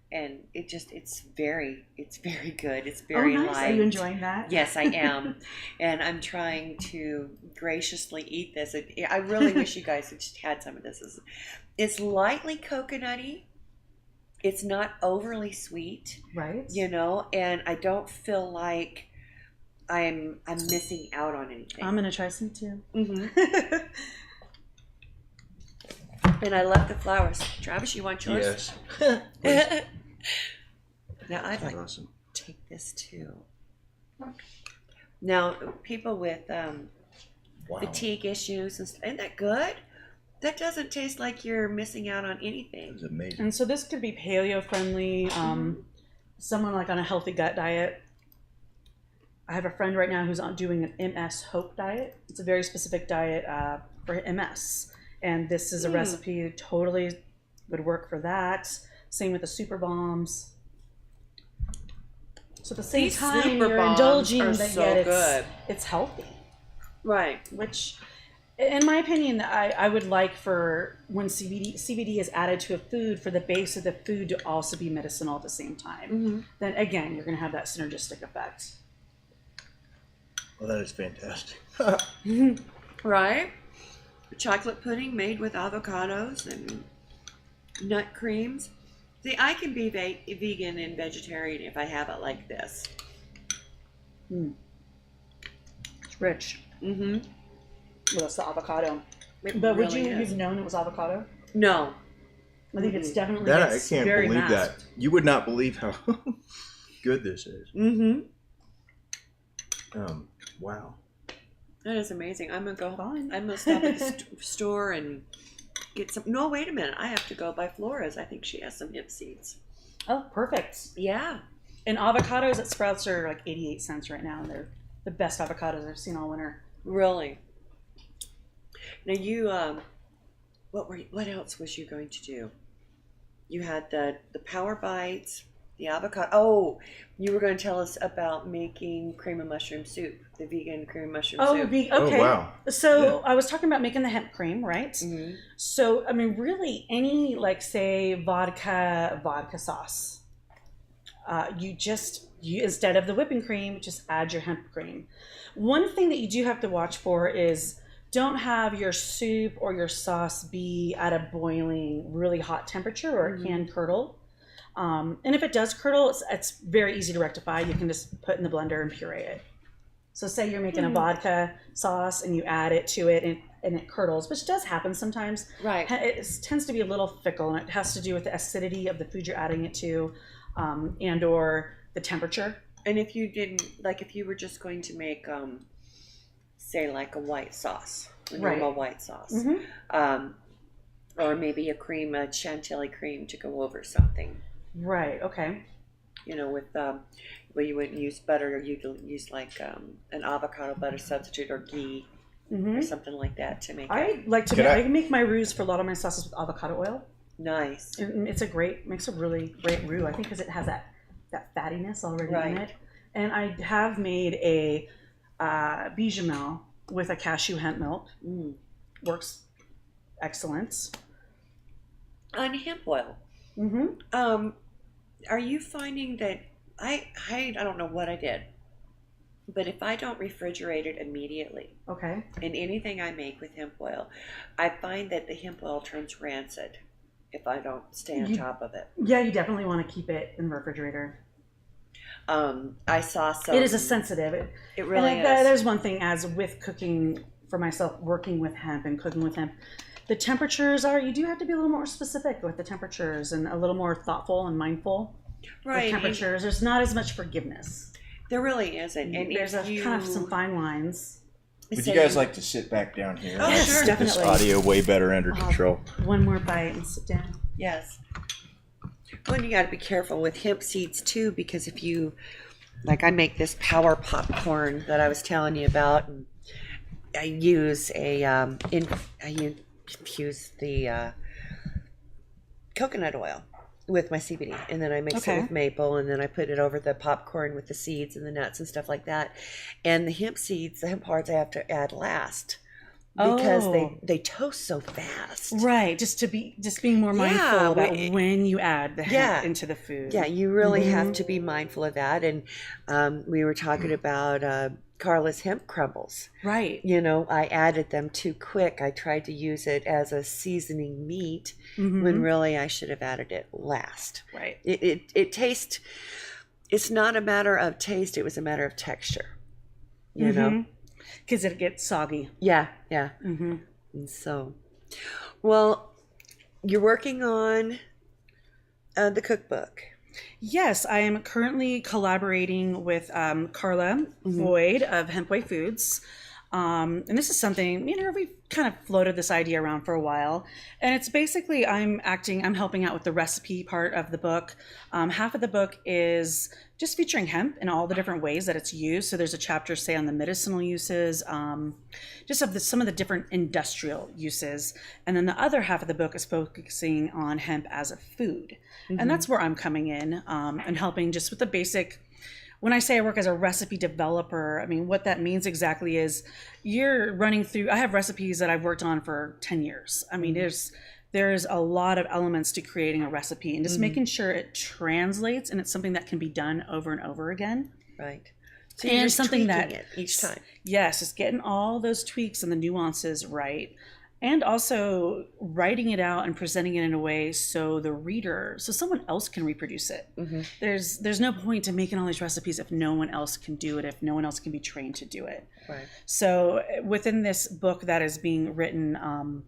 And it's very good. It's very nice. light. Are you enjoying that? Yes, I am. And I'm trying to graciously eat this. I really wish you guys had just had some of this. It's lightly coconutty. It's not overly sweet. Right. And I don't feel like I'm missing out on anything. I'm gonna try some too. And I love the flowers. Travis, you want yours? Yes. Now I'd like to take this too. Now, people with fatigue issues, isn't that good? That doesn't taste like you're missing out on anything. It's amazing. And so this could be paleo friendly. Someone like on a healthy gut diet. I have a friend right now who's doing an MS Hope diet. It's a very specific diet for MS. And this is a recipe that totally would work for that. Same with the super bombs. So at the same time, you're indulging, but yet it's healthy. Right. Which, in my opinion, I would like for when CBD is added to a food, for the base of the food to also be medicinal at the same time. Then again, you're going to have that synergistic effect. Well, that is fantastic. Right? Chocolate pudding made with avocados and nut creams. See, I can be vegan and vegetarian if I have it like this. It's rich. Well, that's the avocado. But would you've known it was avocado? No. I think it's definitely that. I can't very believe masked. that. You would not believe how good this is. Wow. That is amazing. I'm gonna go. I'm gonna stop at the store and get some. No, wait a minute. I have to go by Flora's. I think she has some hemp seeds. Oh, perfect. Yeah. And avocados at Sprouts are like 88 cents right now, and they're the best avocados I've seen all winter. Really. Now you, what else was you going to do? You had the Power Bites, the avocado. Oh, you were going to tell us about making cream of mushroom soup, the vegan cream of mushroom soup. Okay. Oh, wow. So I was talking about making the hemp cream, right? Mm-hmm. So, I mean, really any, like, say, vodka sauce. You instead of the whipping cream, just add your hemp cream. One thing that you do have to watch for is don't have your soup or your sauce be at a boiling, really hot temperature, or it can curdle. And if it does curdle, it's very easy to rectify. You can just put in the blender and puree it. So say you're making a vodka sauce and you add it to it and it curdles, which does happen sometimes. Right. It tends to be a little fickle, and it has to do with the acidity of the food you're adding it to, and or the temperature. And if you didn't, like if you were just going to make, say like a white sauce, a normal white sauce, or maybe a chantilly cream to go over something. Right. Okay. You know, with well, you wouldn't use butter, or you could use like an avocado butter substitute or ghee or something like that to make I it. like to I make my roux for a lot of my sauces with avocado oil. Nice. Makes a really great roux, I think, because it has that fattiness already in it. And I have made a bechamel with a cashew hemp milk. Works excellent. On hemp oil. Are you finding that I don't know what I did, but if I don't refrigerate it immediately, okay, in anything I make with hemp oil, I find that the hemp oil turns rancid if I don't stay on top of it. Yeah, you definitely want to keep it in the refrigerator. I saw some. It is a sensitive. It really is. There's one thing, as with cooking for myself, working with hemp and cooking with hemp, the temperatures you do have to be a little more specific with the temperatures and a little more thoughtful and mindful. Right. With temperatures. There's not as much forgiveness. There really isn't. And there's kind of some fine lines. Would you guys like to sit back down here? Oh, yes, sure. Definitely. This audio way better under control. One more bite and sit down. Yes. Well, and you got to be careful with hemp seeds too, because if you, like, I make this power popcorn that I was telling you about, and I use infuse the coconut oil with my CBD, and then I mix it with maple, and then I put it over the popcorn with the seeds and the nuts and stuff like that. And the hemp seeds, the hemp parts, I have to add last because they toast so fast. Right, just being more mindful about when you add the hemp into the food. Yeah, you really have to be mindful of that. And we were talking about Carla's hemp crumbles. Right. You know, I added them too quick. I tried to use it as a seasoning meat when really I should have added it last. Right. It tastes, it's not a matter of taste, it was a matter of texture. You know? Because it gets soggy. Yeah. And so, well, you're working on the cookbook. Yes, I am currently collaborating with Carla Boyd of Hempway Foods. And this is something, we've kind of floated this idea around for a while. And it's basically, I'm helping out with the recipe part of the book. Half of the book is just featuring hemp and all the different ways that it's used. So there's a chapter, say, on the medicinal uses, just of some of the different industrial uses. And then the other half of the book is focusing on hemp as a food. And that's where I'm coming in and helping just with the basic. When I say I work as a recipe developer, I mean, what that means exactly is you're running through, I have recipes that I've worked on for 10 years. I mean, there's a lot of elements to creating a recipe and just making sure it translates and it's something that can be done over and over again. Right. So and you're something that it each time. Yes, just getting all those tweaks and the nuances right. And also writing it out and presenting it in a way so someone else can reproduce it. There's no point to making all these recipes if no one else can do it, if no one else can be trained to do it. Right. So within this book that is being written,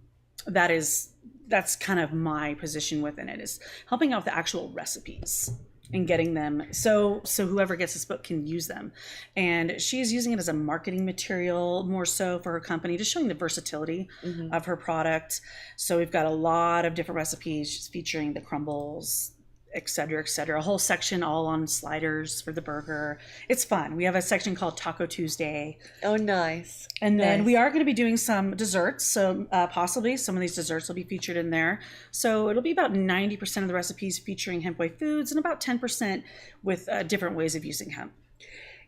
that's kind of my position within it, is helping out with the actual recipes. and getting them so whoever gets this book can use them. And she's using it as a marketing material more so for her company, just showing the versatility of her product. So we've got a lot of different recipes featuring the crumbles, et cetera, a whole section all on sliders for the burger. It's fun. We have a section called Taco Tuesday. Oh, nice. And then we are going to be doing some desserts. So possibly some of these desserts will be featured in there. So it'll be about 90% of the recipes featuring hemp-way foods and about 10% with different ways of using hemp.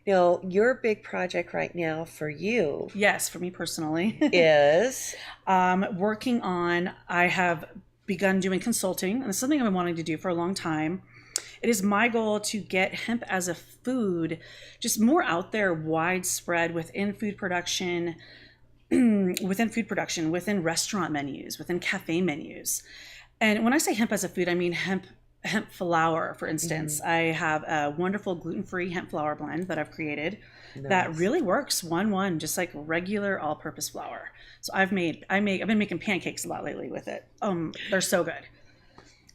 Now, your big project right now for you. Yes, for me personally. Is? Working on, I have begun doing consulting, and it's something I've been wanting to do for a long time. It is my goal to get hemp as a food just more out there, widespread within food production, within restaurant menus, within cafe menus. And when I say hemp as a food, I mean hemp flour, for instance. I have a wonderful gluten-free hemp flour blend that I've created that really works 1-1, just like regular all-purpose flour. So I've been making pancakes a lot lately with it. They're so good.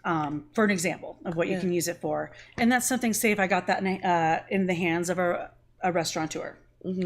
For an example of what you can use it for. And that's something, say if I got that in the hands of a restaurateur,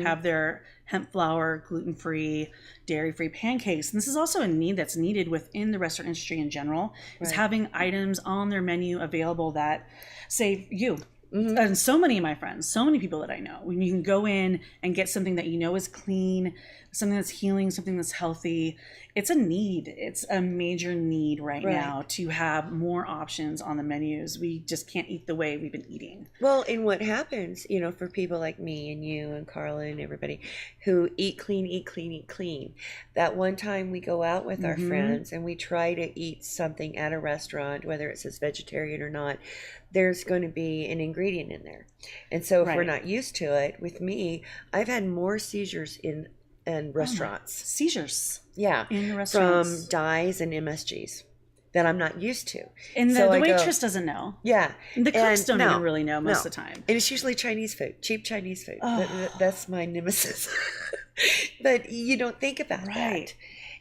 have their hemp flour, gluten-free, dairy-free pancakes. And this is also a need that's needed within the restaurant industry in general, is having items on their menu available that say you. And so many of my friends, so many people that I know, when you can go in and get something that you know is clean, something that's healing, something that's healthy, it's a need. It's a major need right now to have more options on the menus. We just can't eat the way we've been eating. Well, and what happens, for people like me and you and Carla and everybody who eat clean, that one time we go out with our friends and we try to eat something at a restaurant, whether it says vegetarian or not, there's going to be an ingredient in there. And so if we're not used to it, with me, I've had more seizures in restaurants. Seizures? Yeah. In restaurants. From dyes and MSGs that I'm not used to. And the waitress doesn't know. Yeah. The cooks don't even really know most of the time. And it's usually Chinese food, cheap Chinese food. That's my nemesis. But you don't think about that.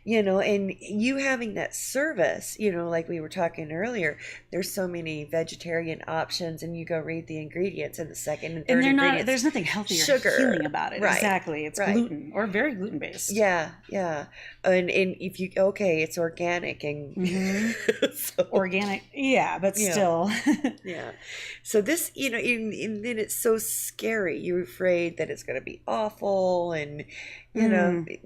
And you having that service, like we were talking earlier, there's so many vegetarian options, and you go read the ingredients in the second and third ingredients. There's nothing healthy or healing about it. Exactly. It's gluten or very gluten based. Yeah. And if you, it's organic and organic. Yeah, but still. Yeah. So this, and then it's so scary. You're afraid that it's going to be awful, and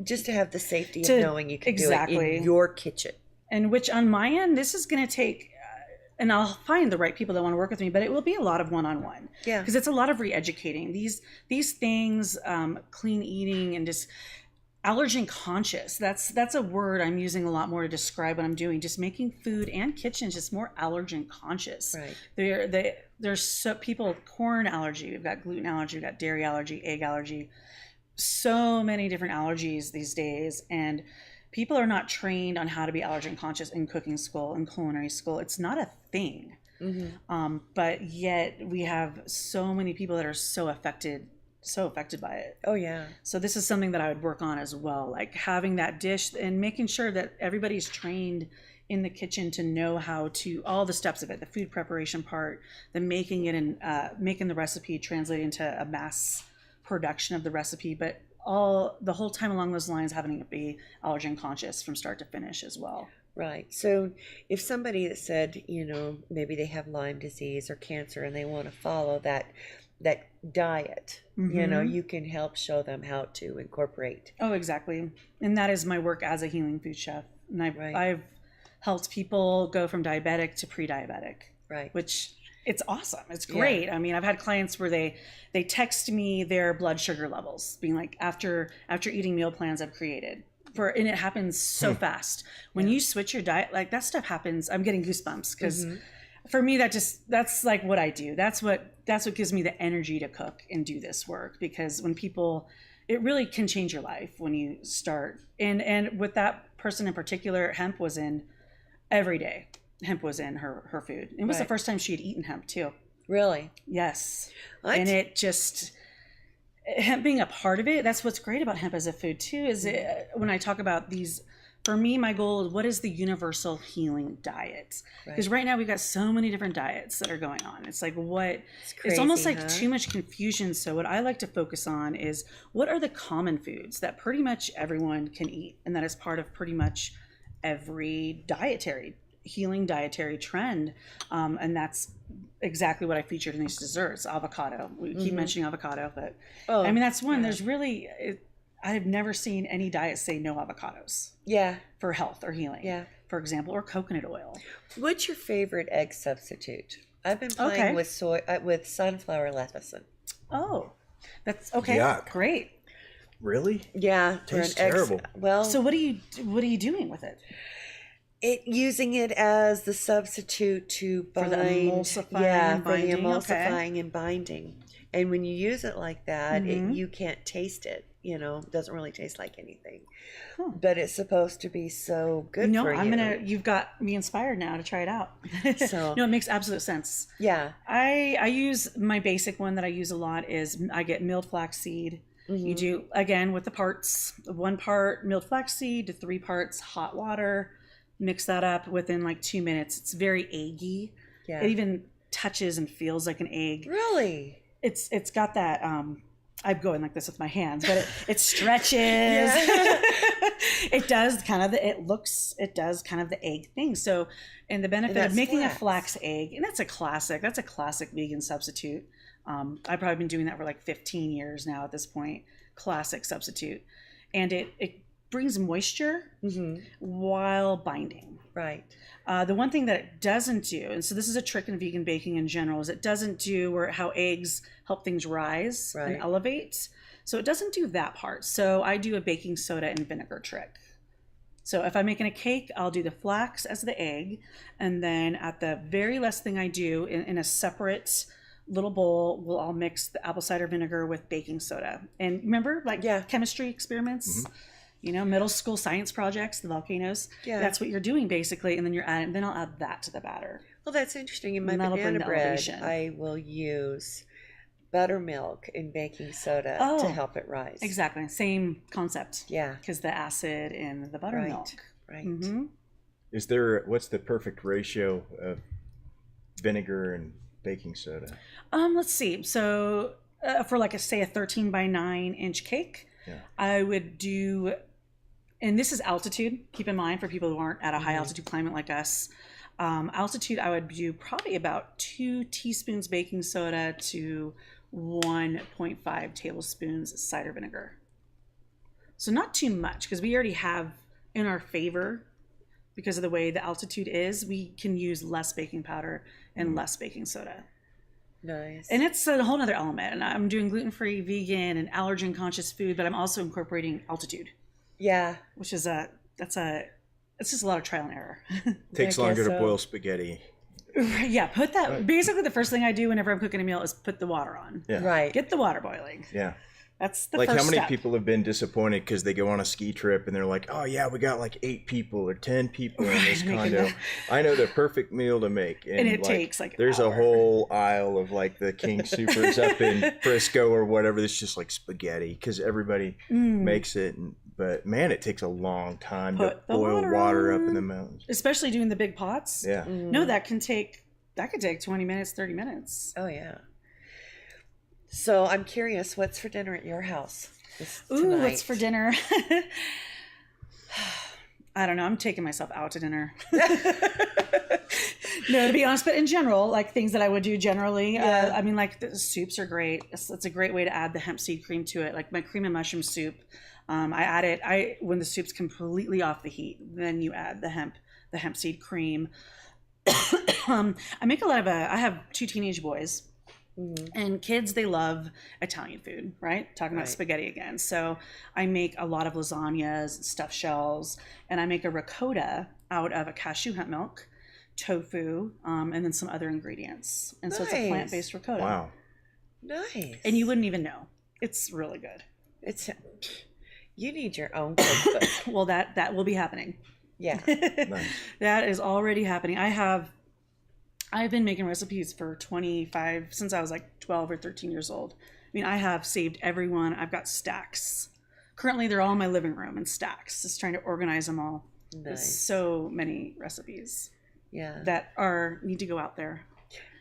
just to have the safety of knowing you can do it in your kitchen. And which on my end, this is going to take, and I'll find the right people that want to work with me, but it will be a lot of one-on-one. Yeah. Because it's a lot of re-educating. These things, clean eating and just allergen conscious. That's a word I'm using a lot more to describe what I'm doing. Just making food and kitchens just more allergen conscious. Right. There's so people, corn allergy, we've got gluten allergy, we've got dairy allergy, egg allergy, so many different allergies these days, and people are not trained on how to be allergen conscious in cooking school and culinary school. It's not a thing. But yet we have so many people that are so affected by it. Oh yeah. So this is something that I would work on as well, like having that dish and making sure that everybody's trained in the kitchen to know how to, all the steps of it, the food preparation part, the making it and making the recipe translate into a mass production of the recipe, but the whole time along those lines having it be allergen conscious from start to finish as well. Right. So if somebody that said, maybe they have Lyme disease or cancer and they want to follow that diet, you can help show them how to incorporate. Oh, exactly. And that is my work as a healing food chef. And I've helped people go from diabetic to pre-diabetic. Right. Which it's awesome. It's great. Yeah. I mean, I've had clients where they text me their blood sugar levels, being like, after eating meal plans I've created. And it happens so fast. When you switch your diet, like that stuff happens. I'm getting goosebumps because for me, that's like what I do. That's what gives me the energy to cook and do this work, because when people, it really can change your life when you start. And with that person in particular, hemp was in every day. Hemp was in her food. It was the first time she had eaten hemp too. Really? Yes. What? And hemp being a part of it, that's what's great about hemp as a food too, is when I talk about these for me, my goal is what is the universal healing diet? Because right now we've got so many different diets that are going on. It's like it's almost like too much confusion. So what I like to focus on is what are the common foods that pretty much everyone can eat, and that is part of pretty much every healing dietary trend. And that's exactly what I featured in these desserts. Avocado. We keep mentioning avocado, but I mean, that's one. There's really, I've never seen any diet say no avocados. Yeah. For health or healing. Yeah. For example, or coconut oil. What's your favorite egg substitute? I've been playing with sunflower lecithin. Oh, that's okay. Yuck. Great. Really? Yeah. Tastes terrible. Well, so what are you doing with it? Using it as the substitute to bind. For the emulsifying and binding. And when you use it like that, you can't taste it. You know, it doesn't really taste like anything. But it's supposed to be so good for you. You've got me inspired now to try it out. So no, it makes absolute sense. Yeah. I use my basic one that I use a lot is I get milled flaxseed. You do, again, with the parts, 1 part milled flaxseed to 3 parts hot water. Mix that up within like 2 minutes. It's very eggy. Yeah. It even touches and feels like an egg. Really? It's got that I'm going like this with my hands, but it stretches. It does kind of the egg thing. So, and the benefit of making a flax egg, and that's a classic vegan substitute. I've probably been doing that for like 15 years now at this point. Classic substitute. And it brings moisture while binding. Right. The one thing that it doesn't do, and so this is a trick in vegan baking in general, is it doesn't do how eggs help things rise and elevate. So it doesn't do that part. So I do a baking soda and vinegar trick. So if I'm making a cake, I'll do the flax as the egg. And then at the very last thing I do in a separate little bowl, I'll mix the apple cider vinegar with baking soda. And remember, chemistry experiments? You know, middle school science projects, the volcanoes. Yeah. That's what you're doing basically. And then then I'll add that to the batter. Well, that's interesting. In my banana bread, I will use buttermilk and baking soda to help it rise. Exactly. Same concept. Yeah. Because the acid in the buttermilk. Right. What's the perfect ratio of vinegar and baking soda? Let's see. So for like a 13 by 9 inch cake, I would do, and this is altitude, keep in mind for people who aren't at a high altitude climate like us. Altitude, I would do probably about 2 teaspoons baking soda to 1.5 tablespoons cider vinegar. So not too much, because we already have in our favor, because of the way the altitude is, we can use less baking powder and less baking soda. Nice. And it's a whole other element. And I'm doing gluten-free, vegan, and allergen conscious food, but I'm also incorporating altitude. Yeah. Which is it's just a lot of trial and error. Takes longer to boil spaghetti. Yeah, basically the first thing I do whenever I'm cooking a meal is put the water on. Yeah. Right. Get the water boiling. Yeah. That's the first step. Like how many people have been disappointed because they go on a ski trip and they're like, oh yeah, we got like 8 people or 10 people in this condo. I know the perfect meal to make. And it takes like there's an a hour. whole aisle of like the King Supers up in Frisco or whatever. That's just like spaghetti because everybody makes it. But man, it takes a long time to boil water up in the mountains. Especially doing the big pots. Yeah. No, that could take 20 minutes, 30 minutes. Oh yeah. So I'm curious, what's for dinner at your house tonight? Ooh, what's for dinner? I don't know. I'm taking myself out to dinner. No, to be honest, but in general, like things that I would do generally, I mean, like the soups are great. It's a great way to add the hemp seed cream to it. Like my cream and mushroom soup, I add it. When the soup's completely off the heat, then you add the hemp seed cream. I make I have 2 teenage boys. And kids, they love Italian food, right? Talking about spaghetti again. So I make a lot of lasagnas, stuffed shells, and I make a ricotta out of a cashew hemp milk, tofu, and then some other ingredients. And so it's a plant-based ricotta. Wow. Nice. And you wouldn't even know. It's really good. You need your own cookbook. Well, that will be happening. Yeah. Nice. That is already happening. I've been making recipes for since I was like 12 or 13 years old. I mean, I have saved every one. I've got stacks. Currently, they're all in my living room in stacks, just trying to organize them all. There's so many recipes that need to go out there.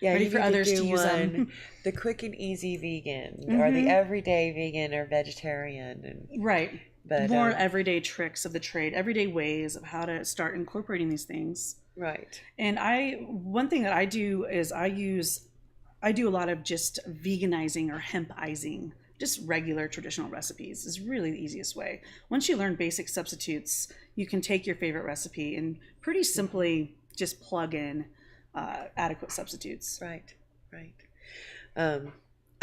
Yeah, ready for others to use them. The quick and easy vegan, or the everyday vegan or vegetarian, and right. But more everyday tricks of the trade, everyday ways of how to start incorporating these things. Right. And one thing that I do is I do a lot of just veganizing or hempizing. Just regular traditional recipes is really the easiest way. Once you learn basic substitutes, you can take your favorite recipe and pretty simply just plug in adequate substitutes. Right.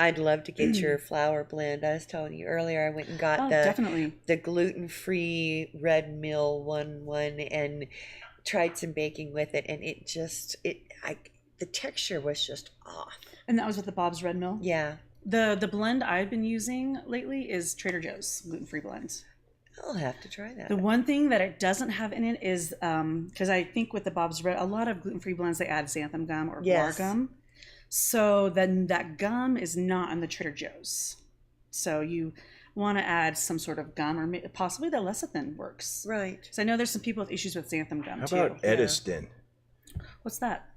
I'd love to get your flour blend. I was telling you earlier, I went and got the gluten-free red mill one and tried some baking with it, and the texture was just off. And that was with the Bob's Red Mill? Yeah. The blend I've been using lately is Trader Joe's gluten-free blend. I'll have to try that. The one thing that it doesn't have in it is, because I think with the Bob's Red, a lot of gluten-free blends, they add xanthan gum or guar gum. So then that gum is not in the Trader Joe's. So you want to add some sort of gum, or possibly the lecithin works. Right. So I know there's some people with issues with xanthan gum too. How about Ediston? What's that?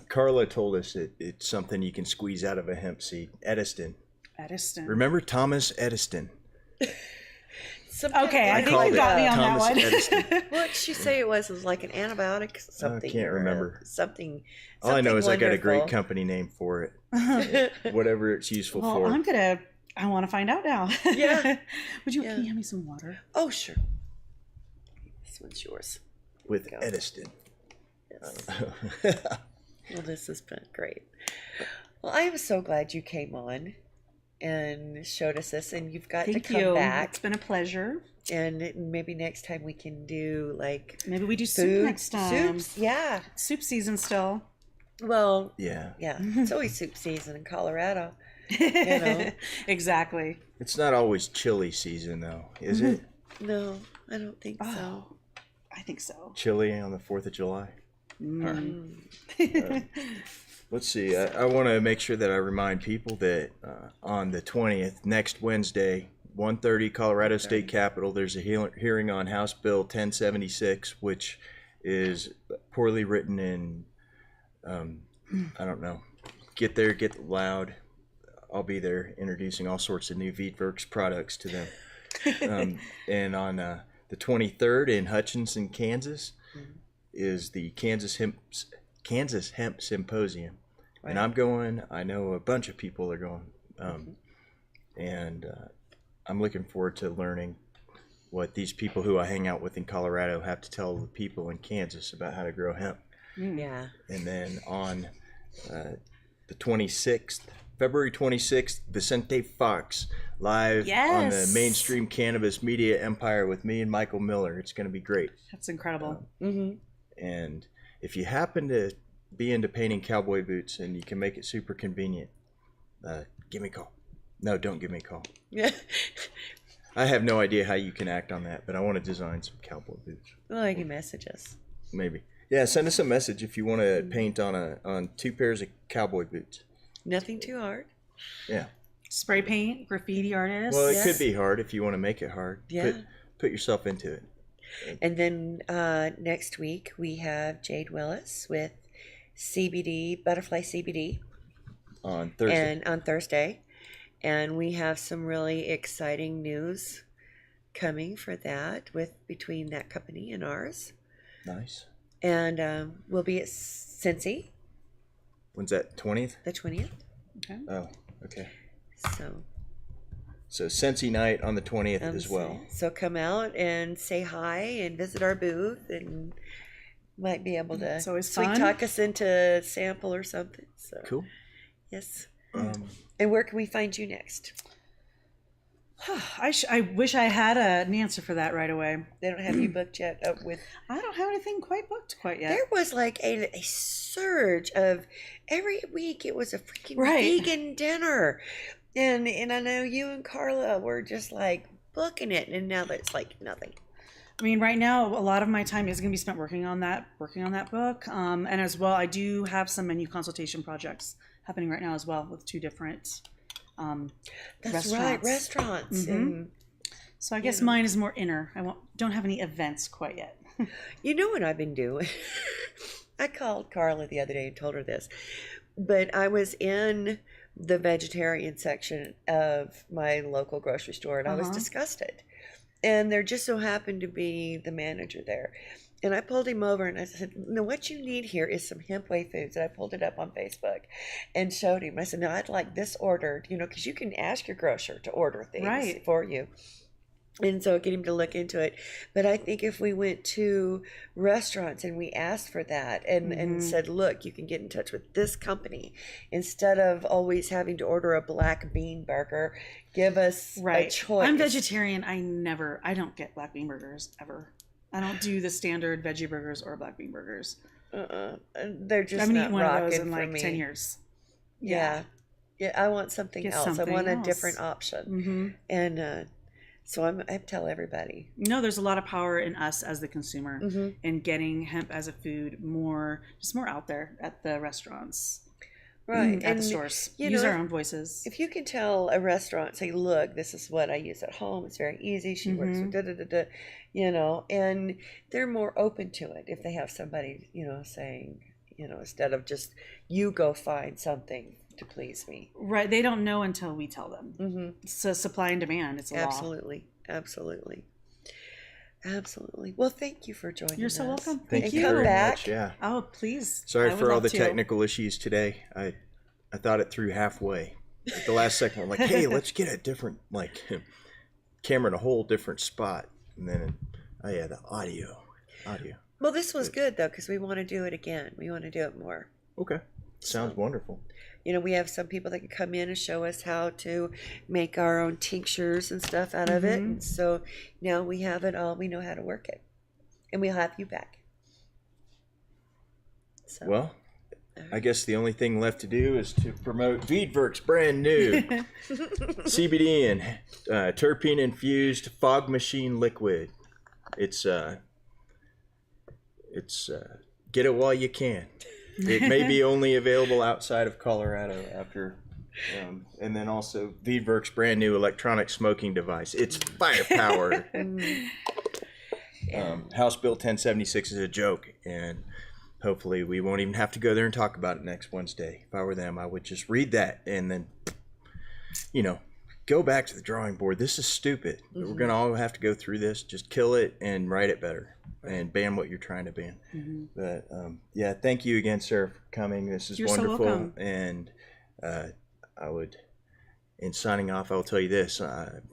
Carla told us it's something you can squeeze out of a hemp seed. Ediston. Remember Thomas Edison? Okay, I think you got me on that one. What did she say it was? It was like an antibiotic, something. I can't remember. Something. All I know is wonderful. I got a great company name for it. Whatever it's useful for. I want to find out now. Yeah. Can you hand me some water? Oh, sure. This one's yours. With Ediston. Yes. Well, this has been great. Well, I am so glad you came on and showed us this, and you've got to come back. It's been a pleasure. And maybe next time we can do maybe we do soup next time. Soups, yeah. Soup season still. Well, yeah. It's always soup season in Colorado. Exactly. It's not always chili season though, is it? No, I don't think so. I think so. Chili on the 4th of July. Let's see. I want to make sure that I remind people that on the 20th, next Wednesday, 1:30, Colorado State Capitol, there's a hearing on House Bill 1076, which is poorly written and I don't know. Get there, get loud. I'll be there introducing all sorts of new Veedverks products to them. And on the 23rd in Hutchinson, Kansas, is the Kansas Hemp Symposium. Right. And I'm going. I know a bunch of people are going. And I'm looking forward to learning what these people who I hang out with in Colorado have to tell the people in Kansas about how to grow hemp. Yeah. And then on the 26th, February 26th, Vicente Fox live on the mainstream cannabis media empire with me and Michael Miller. It's going to be great. That's incredible. And if you happen to be into painting cowboy boots and you can make it super convenient, give me a call. No, don't give me a call. Yeah. I have no idea how you can act on that, but I want to design some cowboy boots. Well, you can message us. Maybe. Yeah, send us a message if you want to paint on 2 pairs of cowboy boots. Nothing too hard. Yeah. Spray paint, graffiti artists. Well, it could be hard if you want to make it hard. Yeah. Put yourself into it. And then next week we have Jade Willis with CBD, Butterfly CBD. On Thursday. And we have some really exciting news coming for that between that company and ours. Nice. And we'll be at Cincy. When's that? 20th? The 20th. Okay. Oh, okay. So Cincy night on the 20th as well. So come out and say hi and visit our booth, and might be able to sweet talk us into sample or something. So cool. Yes. And where can we find you next? I wish I had an answer for that right away. They don't have you booked yet I don't have anything quite booked yet. There was like a surge of every week. It was a freaking vegan dinner. And I know you and Carla were just like booking it, and now that's like nothing. I mean, right now, a lot of my time is going to be spent working on that book. And as well, I do have some menu consultation projects happening right now as well with 2 different That's restaurants. Mm-hmm. So I guess mine is more inner. Don't have any events quite yet. You know what I've been doing? I called Carla the other day and told her this, but I was in the vegetarian section of my local grocery store and I was disgusted. And there just so happened to be the manager there. And I pulled him over and I said, no, what you need here is some hemp whey foods. And I pulled it up on Facebook and showed him. I said, no, I'd like this ordered, because you can ask your grocer to order things for you. And so get him to look into it. But I think if we went to restaurants and we asked for that and said, look, you can get in touch with this company, instead of always having to order a black bean burger, give us a choice. I'm vegetarian. I don't get black bean burgers ever. I don't do the standard veggie burgers or black bean burgers. They're just I haven't not eaten one of those rocking in for like me. 10 years. Yeah. I want something else. I want a different option. And so I tell everybody. No, there's a lot of power in us as the consumer in getting hemp as a food more out there at the restaurants. Right. At the stores. Use our own voices. If you can tell a restaurant, say, look, this is what I use at home. It's very easy. She works with and they're more open to it if they have somebody, saying, instead of just you go find something to please me. Right. They don't know until we tell them. So supply and demand. It's a law. Absolutely. Well, thank you for joining us. You're so welcome. Thank you come very back. much. Yeah. Oh, please. Sorry for all the technical issues today. I thought it through halfway. At the last second, I'm like, hey, let's get a different camera in a whole different spot. And then, the audio. Well, this was good, though, because we want to do it again. We want to do it more. Okay. Sounds wonderful. We have some people that can come in and show us how to make our own tinctures and stuff out of it. And so now we have it all. We know how to work it. And we'll have you back. So, well, I guess the only thing left to do is to promote Veedverks brand new CBD and terpene infused fog machine liquid. It's get it while you can. It may be only available outside of Colorado after, and then also Veedverks brand new electronic smoking device. It's firepower. House Bill 1076 is a joke, and hopefully we won't even have to go there and talk about it next Wednesday. If I were them, I would just read that and then, go back to the drawing board. This is stupid. We're going to all have to go through this. Just kill it and write it better. And ban what you're trying to ban. But thank you again, sir, for coming. This is wonderful. So welcome. And in signing off, I'll tell you this: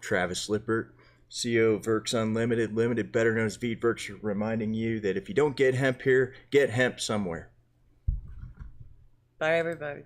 Travis Lippert, CEO of Verks Unlimited, Limited, better known as Veedverks, reminding you that if you don't get hemp here, get hemp somewhere. Bye, everybody.